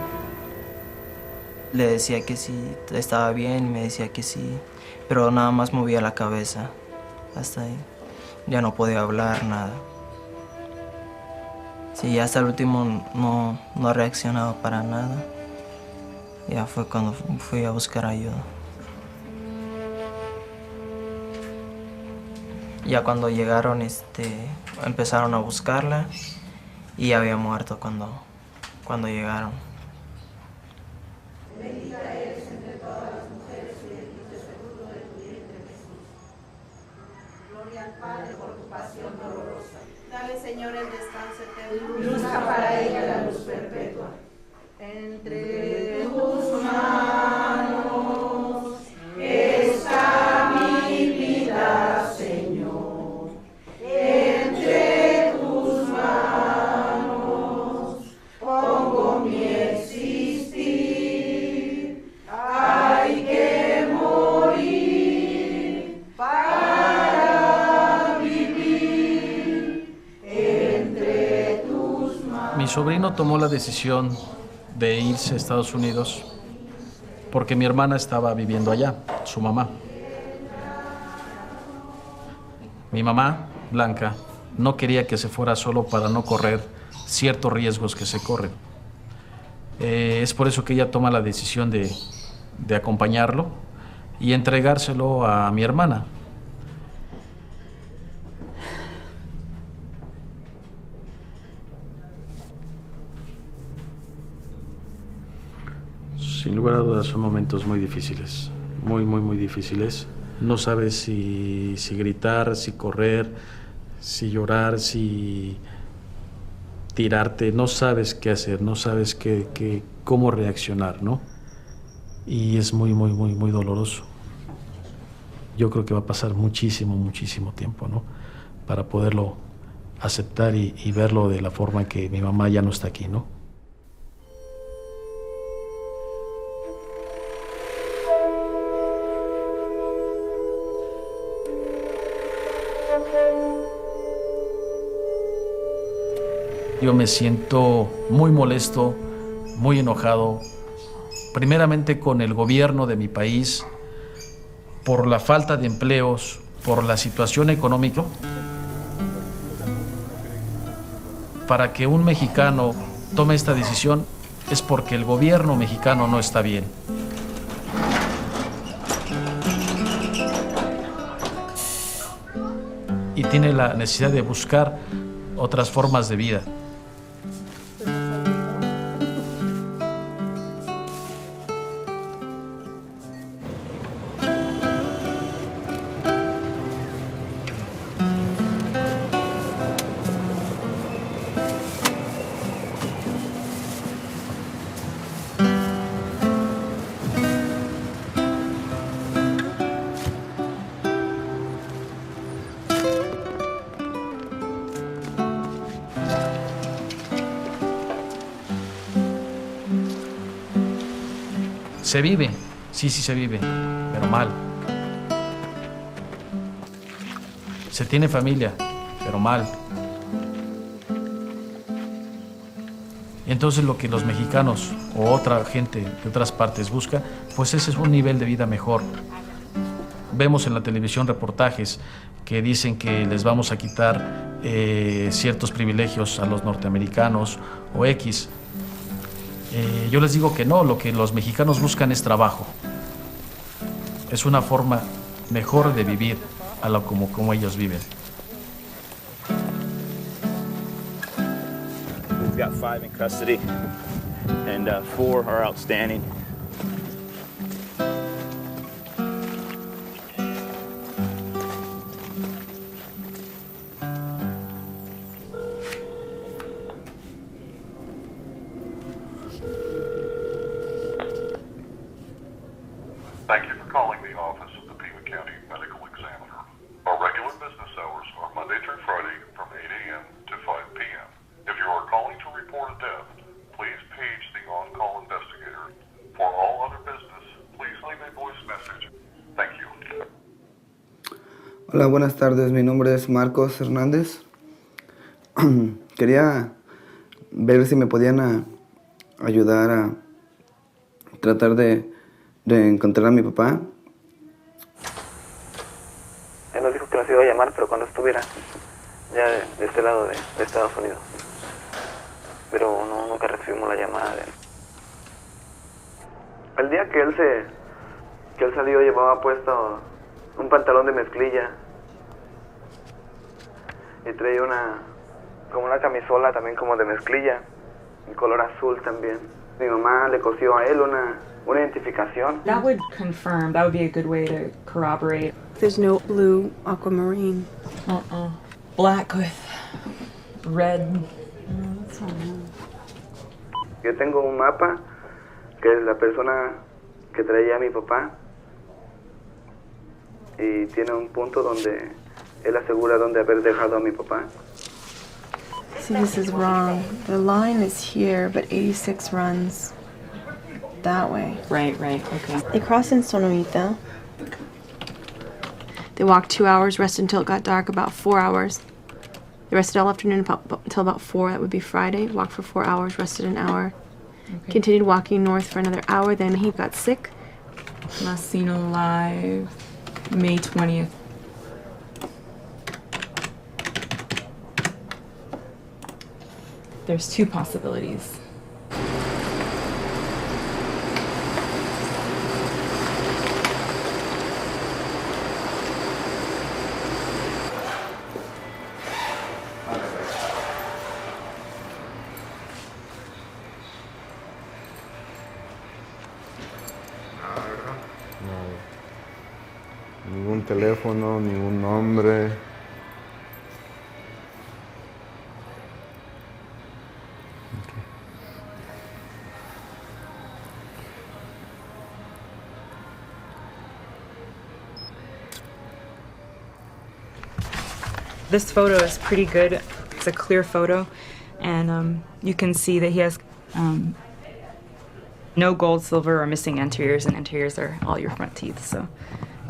Speaker 2: Le decía que sí, estaba bien, me decía que sí, pero nada más movía la cabeza. Hasta ahí. Ya no podía hablar, nada. Sí, hasta el último no reaccionaba para nada. Ya fue cuando fui a buscar ayuda. Ya cuando llegaron, empezaron a buscarla y había muerto cuando llegaron.
Speaker 5: Bendita eres entre todas las mujeres y bendito es el fruto de tu vientre, Jesús. Gloria al Padre por tu pasión dolorosa. Dale, Señor, el descanso eterno. Luzca para ella la luz perpetua. Entre tus manos está mi vida, Señor. Entre tus manos pongo mi existir. Hay que morir para vivir entre tus manos.
Speaker 23: Mi sobrino tomó la decisión de irse a Estados Unidos porque mi hermana estaba viviendo allá, su mamá. Mi mamá, Blanca, no quería que se fuera solo para no correr ciertos riesgos que se corren. Es por eso que ella toma la decisión de acompañarlo y entregárselo a mi hermana. Sin lugar a dudas son momentos muy difíciles, muy difíciles. No sabes si gritar, si correr, si llorar, si tirarte, no sabes qué hacer, no sabes cómo reaccionar, ¿no? Y es muy doloroso. Yo creo que va a pasar muchísimo tiempo, ¿no? Para poderlo aceptar y verlo de la forma en que mi mamá ya no está aquí, ¿no? Yo me siento muy molesto, muy enojado, primeramente con el gobierno de mi país, por la falta de empleos, por la situación económica. Para que un mexicano tome esta decisión es porque el gobierno mexicano no está bien. Y tiene la necesidad de buscar otras formas de vida. Se vive, sí se vive, pero mal. Se tiene familia, pero mal. Y entonces lo que los mexicanos o otra gente de otras partes busca, pues ese es un nivel de vida mejor. Vemos en la televisión reportajes que dicen que les vamos a quitar ciertos privilegios a los norteamericanos o X. Yo les digo que no, lo que los mexicanos buscan es trabajo. Es una forma mejor de vivir a lo como ellos viven.
Speaker 8: We've got 5 in custody and 4 are outstanding.
Speaker 10: Thank you for calling the office of the Pima County Medical Examiner. Our regular business hours are Monday through Friday from 8 a.m. to 5 p.m. If you are calling to report a death, please page the on-call investigator. For all other business, please leave a voice message. Thank you.
Speaker 7: Hola, buenas tardes. Mi nombre es Marcos Hernández. Quería ver si me podían ayudar a tratar de encontrar a mi papá. Él nos dijo que nos iba a llamar, pero cuando estuviera ya de este lado de Estados Unidos. Pero nunca recibimos la llamada de él. El día que él salió llevaba puesto un pantalón de mezclilla y traía como una camisola también como de mezclilla, en color azul también. Mi mamá le cosió a él una identificación.
Speaker 11: That would confirm, that would be a good way to corroborate.
Speaker 22: There's no blue aquamarine.
Speaker 11: Black with red.
Speaker 7: Yo tengo un mapa que es la persona que traía a mi papá y tiene un punto donde él asegura dónde haber dejado a mi papá.
Speaker 22: See, this is wrong. The line is here, but 86 runs that way.
Speaker 11: Right, okay.
Speaker 22: They crossed in Sonorita. They walked 2 hours, rested until it got dark, about 4 hours. They rested all afternoon until about 4, that would be Friday. Walked for 4 hours, rested an hour.
Speaker 11: Okay.
Speaker 22: Continued walking north for another hour, then he got sick.
Speaker 11: Last seen alive, May 20th. There's 2 possibilities.
Speaker 15: Ningún teléfono, ningún nombre.
Speaker 11: This photo is pretty good. It's a clear photo, and you can see that he has no gold, silver, or missing anteriors, and anteriors are all your front teeth, so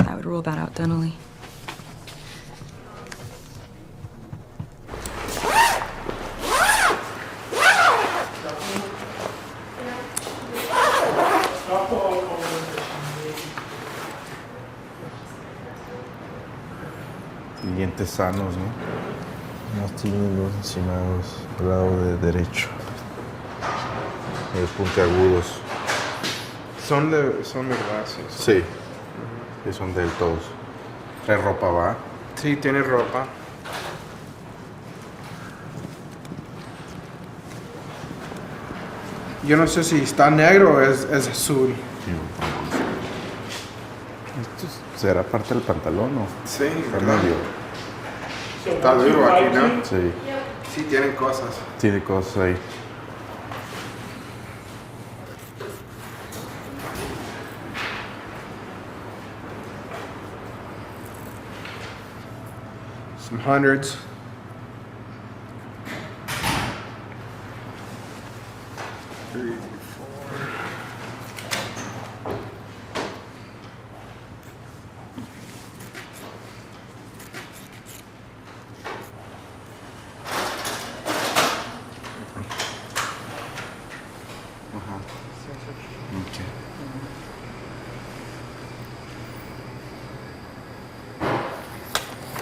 Speaker 11: I would rule that out dentally.
Speaker 15: Dientes sanos, ¿no?
Speaker 24: Más tímidos, encimados, del lado de derecho. Puntiagudos.
Speaker 14: Son herbáceos.
Speaker 15: Sí, y son de él todos. ¿Trae ropa, va?
Speaker 14: Sí, tiene ropa. Yo no sé si está negro o es azul.
Speaker 15: ¿Esto será parte del pantalón o?
Speaker 14: Sí,
Speaker 15: está
Speaker 14: ¿verdad?
Speaker 15: medio.
Speaker 14: Está duro aquí, ¿no?
Speaker 15: Sí.
Speaker 14: Sí, tienen cosas.
Speaker 15: Tiene cosas ahí.
Speaker 14: Some hundreds.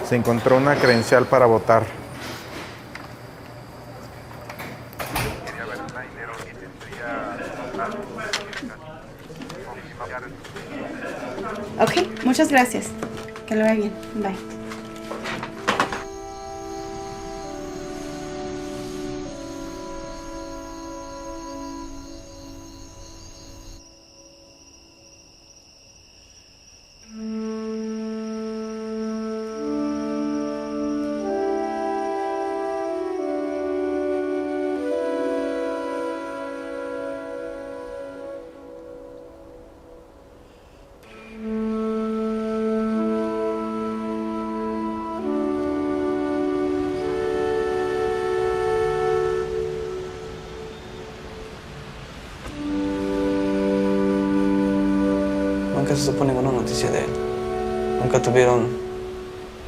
Speaker 14: Se encontró una credencial para votar.
Speaker 22: Ok, muchas gracias. Que lo vea bien. Bye.
Speaker 7: Nunca se supo ninguna noticia de él. Nunca tuvieron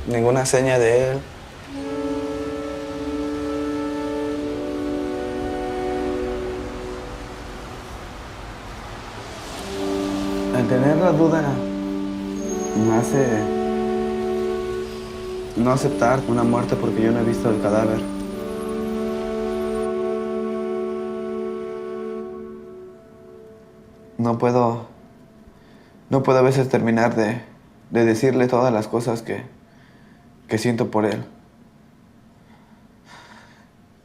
Speaker 7: ninguna seña de él. Al tener la duda me hace no aceptar una muerte porque yo no he visto el cadáver. No puedo a veces terminar de decirle todas las cosas que siento por él.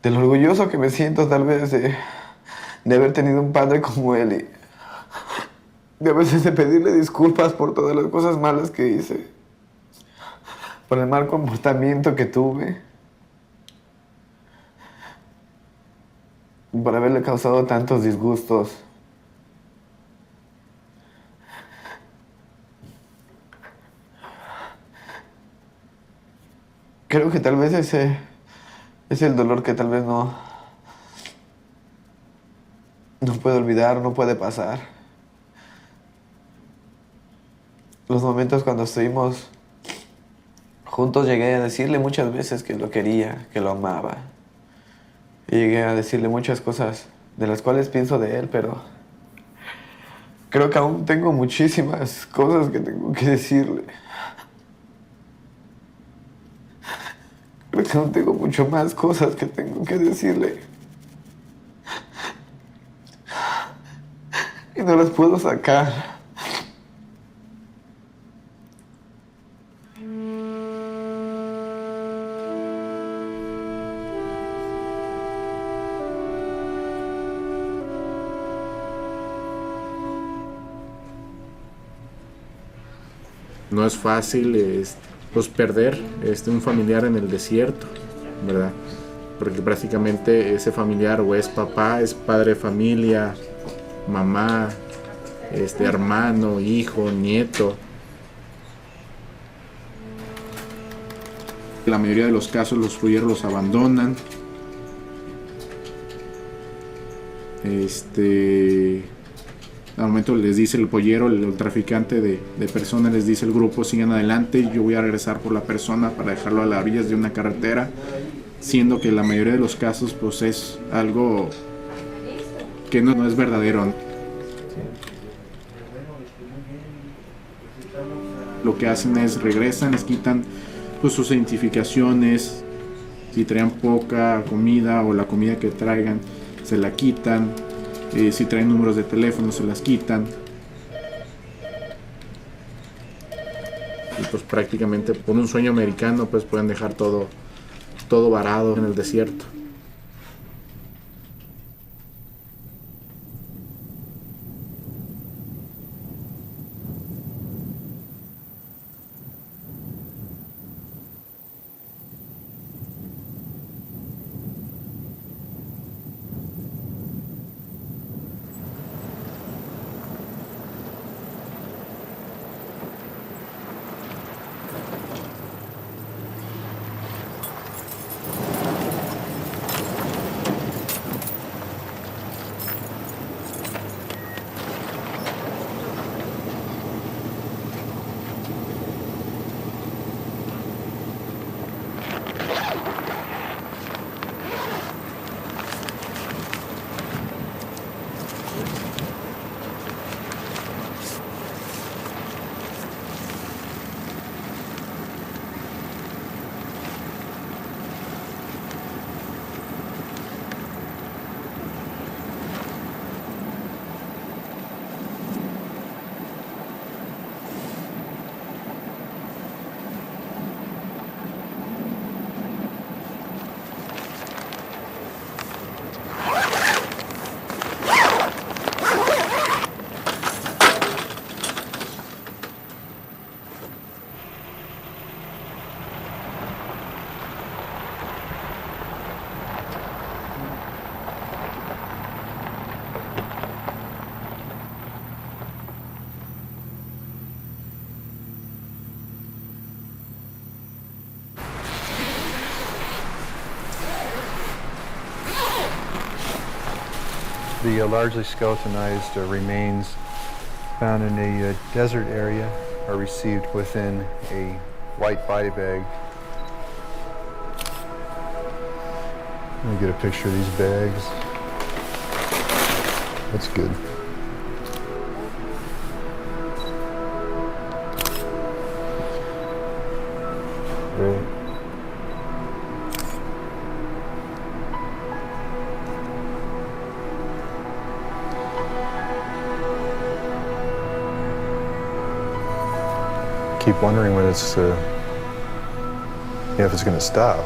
Speaker 7: De lo orgulloso que me siento tal vez de haber tenido un padre como él y de a veces de pedirle disculpas por todas las cosas malas que hice, por el mal comportamiento que tuve, por haberle causado tantos disgustos. Creo que tal vez ese es el dolor que tal vez no puede olvidar, no puede pasar. Los momentos cuando estuvimos juntos llegué a decirle muchas veces que lo quería, que lo amaba. Y llegué a decirle muchas cosas de las cuales pienso de él, pero creo que aún tengo muchísimas cosas que tengo que decirle. Creo que aún tengo mucho más cosas que tengo que decirle. Y no las puedo sacar.
Speaker 14: No es fácil pues perder un familiar en el desierto, ¿verdad? Porque prácticamente ese familiar o es papá, es padre de familia, mamá, hermano, hijo, nieto. En la mayoría de los casos los polleros los abandonan. Al momento les dice el pollero, el traficante de personas, les dice el grupo, sigan adelante, yo voy a regresar por la persona para dejarlo a las orillas de una carretera, siendo que la mayoría de los casos pues es algo que no es verdadero. Lo que hacen es regresan, les quitan pues sus identificaciones, si traían poca comida o la comida que traigan se la quitan. Si traen números de teléfono se las quitan. Y pues prácticamente por un sueño americano pues pueden dejar todo varado en el desierto.
Speaker 13: The largely skeletonized remains found in a desert area are received within a white body bag. Let me get a picture of these bags. That's good. Right. Keep wondering when it's, if it's going to stop,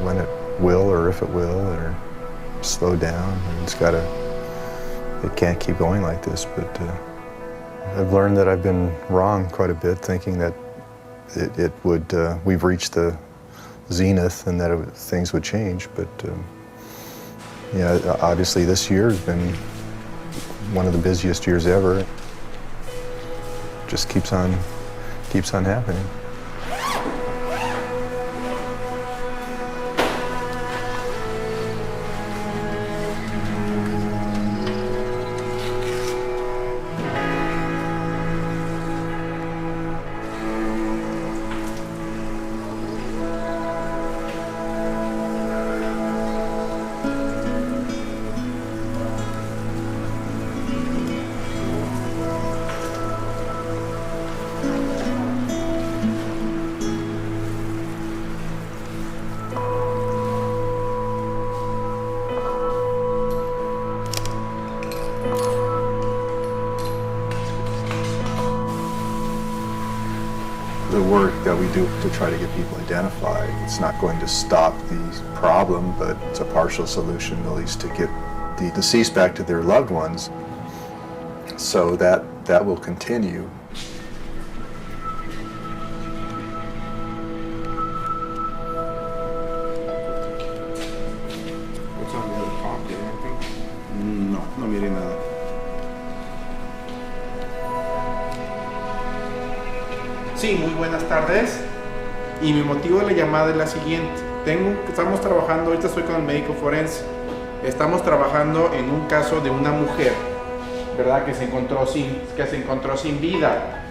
Speaker 13: when it will, or if it will, or slow down. And it's got to. It can't keep going like this. But I've learned that I've been wrong quite a bit, thinking that it would. We've reached the zenith, and that things would change. But yeah, obviously this year has been one of the busiest years ever. Just keeps on happening. The work that we do to try to get people identified, it's not going to stop the problem, but it's a partial solution, at least to get the deceased back to their loved ones. So that will continue.
Speaker 14: What's on the other copy? Anything? No, no miré nada. Sí, muy buenas tardes. Y mi motivo de la llamada es la siguiente. Estamos trabajando, ahorita estoy con el médico forense. Estamos trabajando en un caso de una mujer, ¿verdad? Que se encontró sin vida.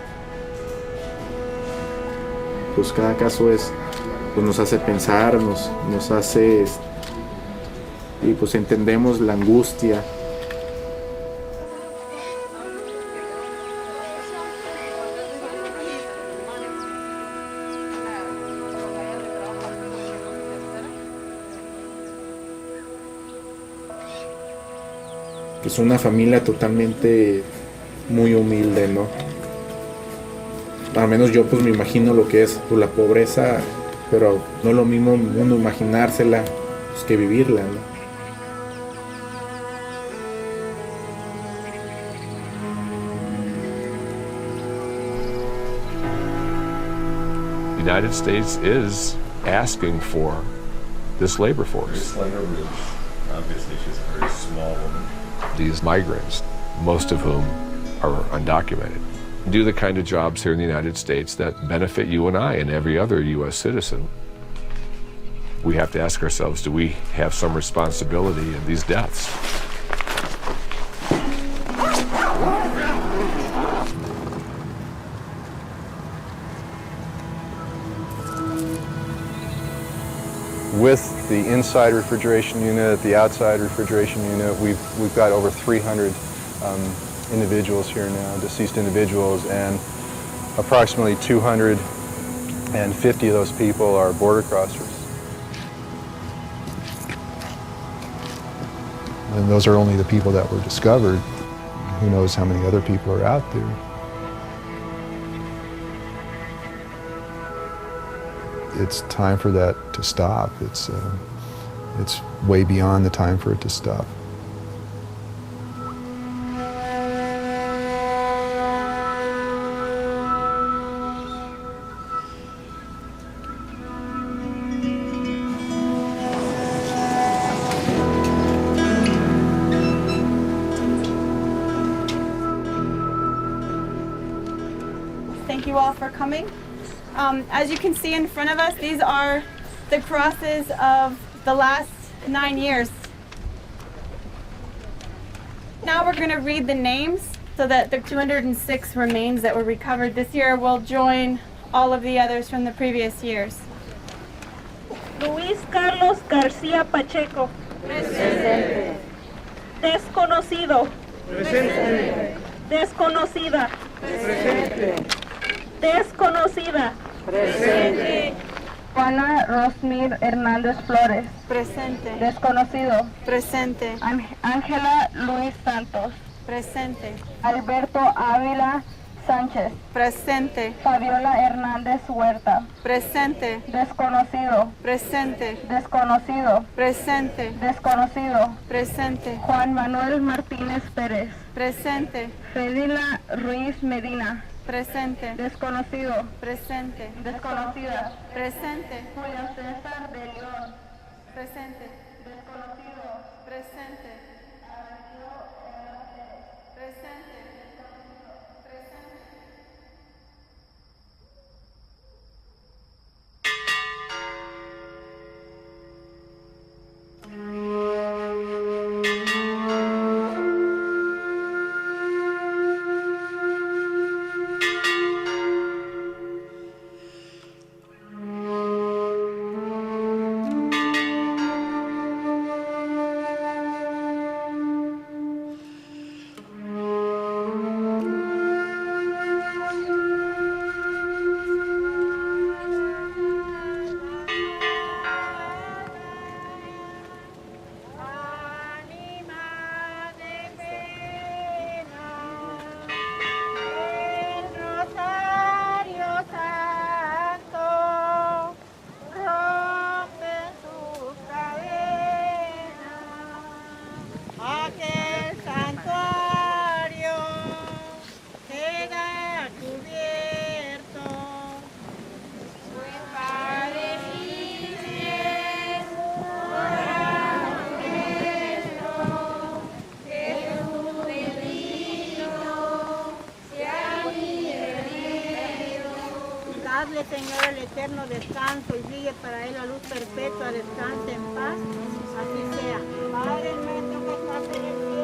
Speaker 14: Pues cada caso pues nos hace pensar, nos hace, y pues entendemos la angustia. Es una familia totalmente muy humilde, ¿no? Al menos yo pues me imagino lo que es pues, la pobreza, pero no es lo mismo uno imaginársela pues, que vivirla, ¿no?
Speaker 19: The United States is asking for this labor force.
Speaker 9: Obviously, she's a very small woman.
Speaker 19: These migrants, most of whom are undocumented, do the kind of jobs here in the United States that benefit you and I and every other U.S. citizen. We have to ask ourselves, do we have some responsibility in these deaths?
Speaker 13: With the inside refrigeration unit, the outside refrigeration unit, we've got over 300 individuals here now, deceased individuals, and approximately 250 of those people are border crossers. And those are only the people that were discovered. Who knows how many other people are out there. It's time for that to stop. It's way beyond the time for it to stop.
Speaker 22: Thank you all for coming. As you can see in front of us, these are the crosses of the last 9 years. Now we're going to read the names so that the 206 remains that were recovered this year will join all of the others from the previous years.
Speaker 5: Luis Carlos García Pacheco.
Speaker 22: Presente.
Speaker 5: Desconocido.
Speaker 22: Presente.
Speaker 5: Desconocida.
Speaker 22: Presente.
Speaker 5: Desconocida.
Speaker 22: Presente.
Speaker 5: Juana Rosmir Hernández Flores.
Speaker 22: Presente.
Speaker 5: Desconocido.
Speaker 22: Presente.
Speaker 5: Ángela Luis Santos.
Speaker 22: Presente.
Speaker 5: Alberto Ávila Sánchez.
Speaker 22: Presente.
Speaker 5: Fabiola Hernández Huerta.
Speaker 22: Presente.
Speaker 5: Desconocido.
Speaker 22: Presente.
Speaker 5: Desconocido.
Speaker 22: Presente.
Speaker 5: Desconocido.
Speaker 22: Presente.
Speaker 5: Juan Manuel Martínez Pérez.
Speaker 22: Presente.
Speaker 5: Fedila Ruiz Medina.
Speaker 22: Presente.
Speaker 5: Desconocido.
Speaker 22: Presente.
Speaker 5: Desconocida.
Speaker 22: Presente.
Speaker 5: Julio César de León.
Speaker 22: Presente.
Speaker 5: Desconocido.
Speaker 22: Presente. Presente. Presente.
Speaker 5: Dadle, Señor, el eterno descanso y sigue para él la luz perpetua. Descanse en paz. Así sea. Padre nuestro que estás en el cielo.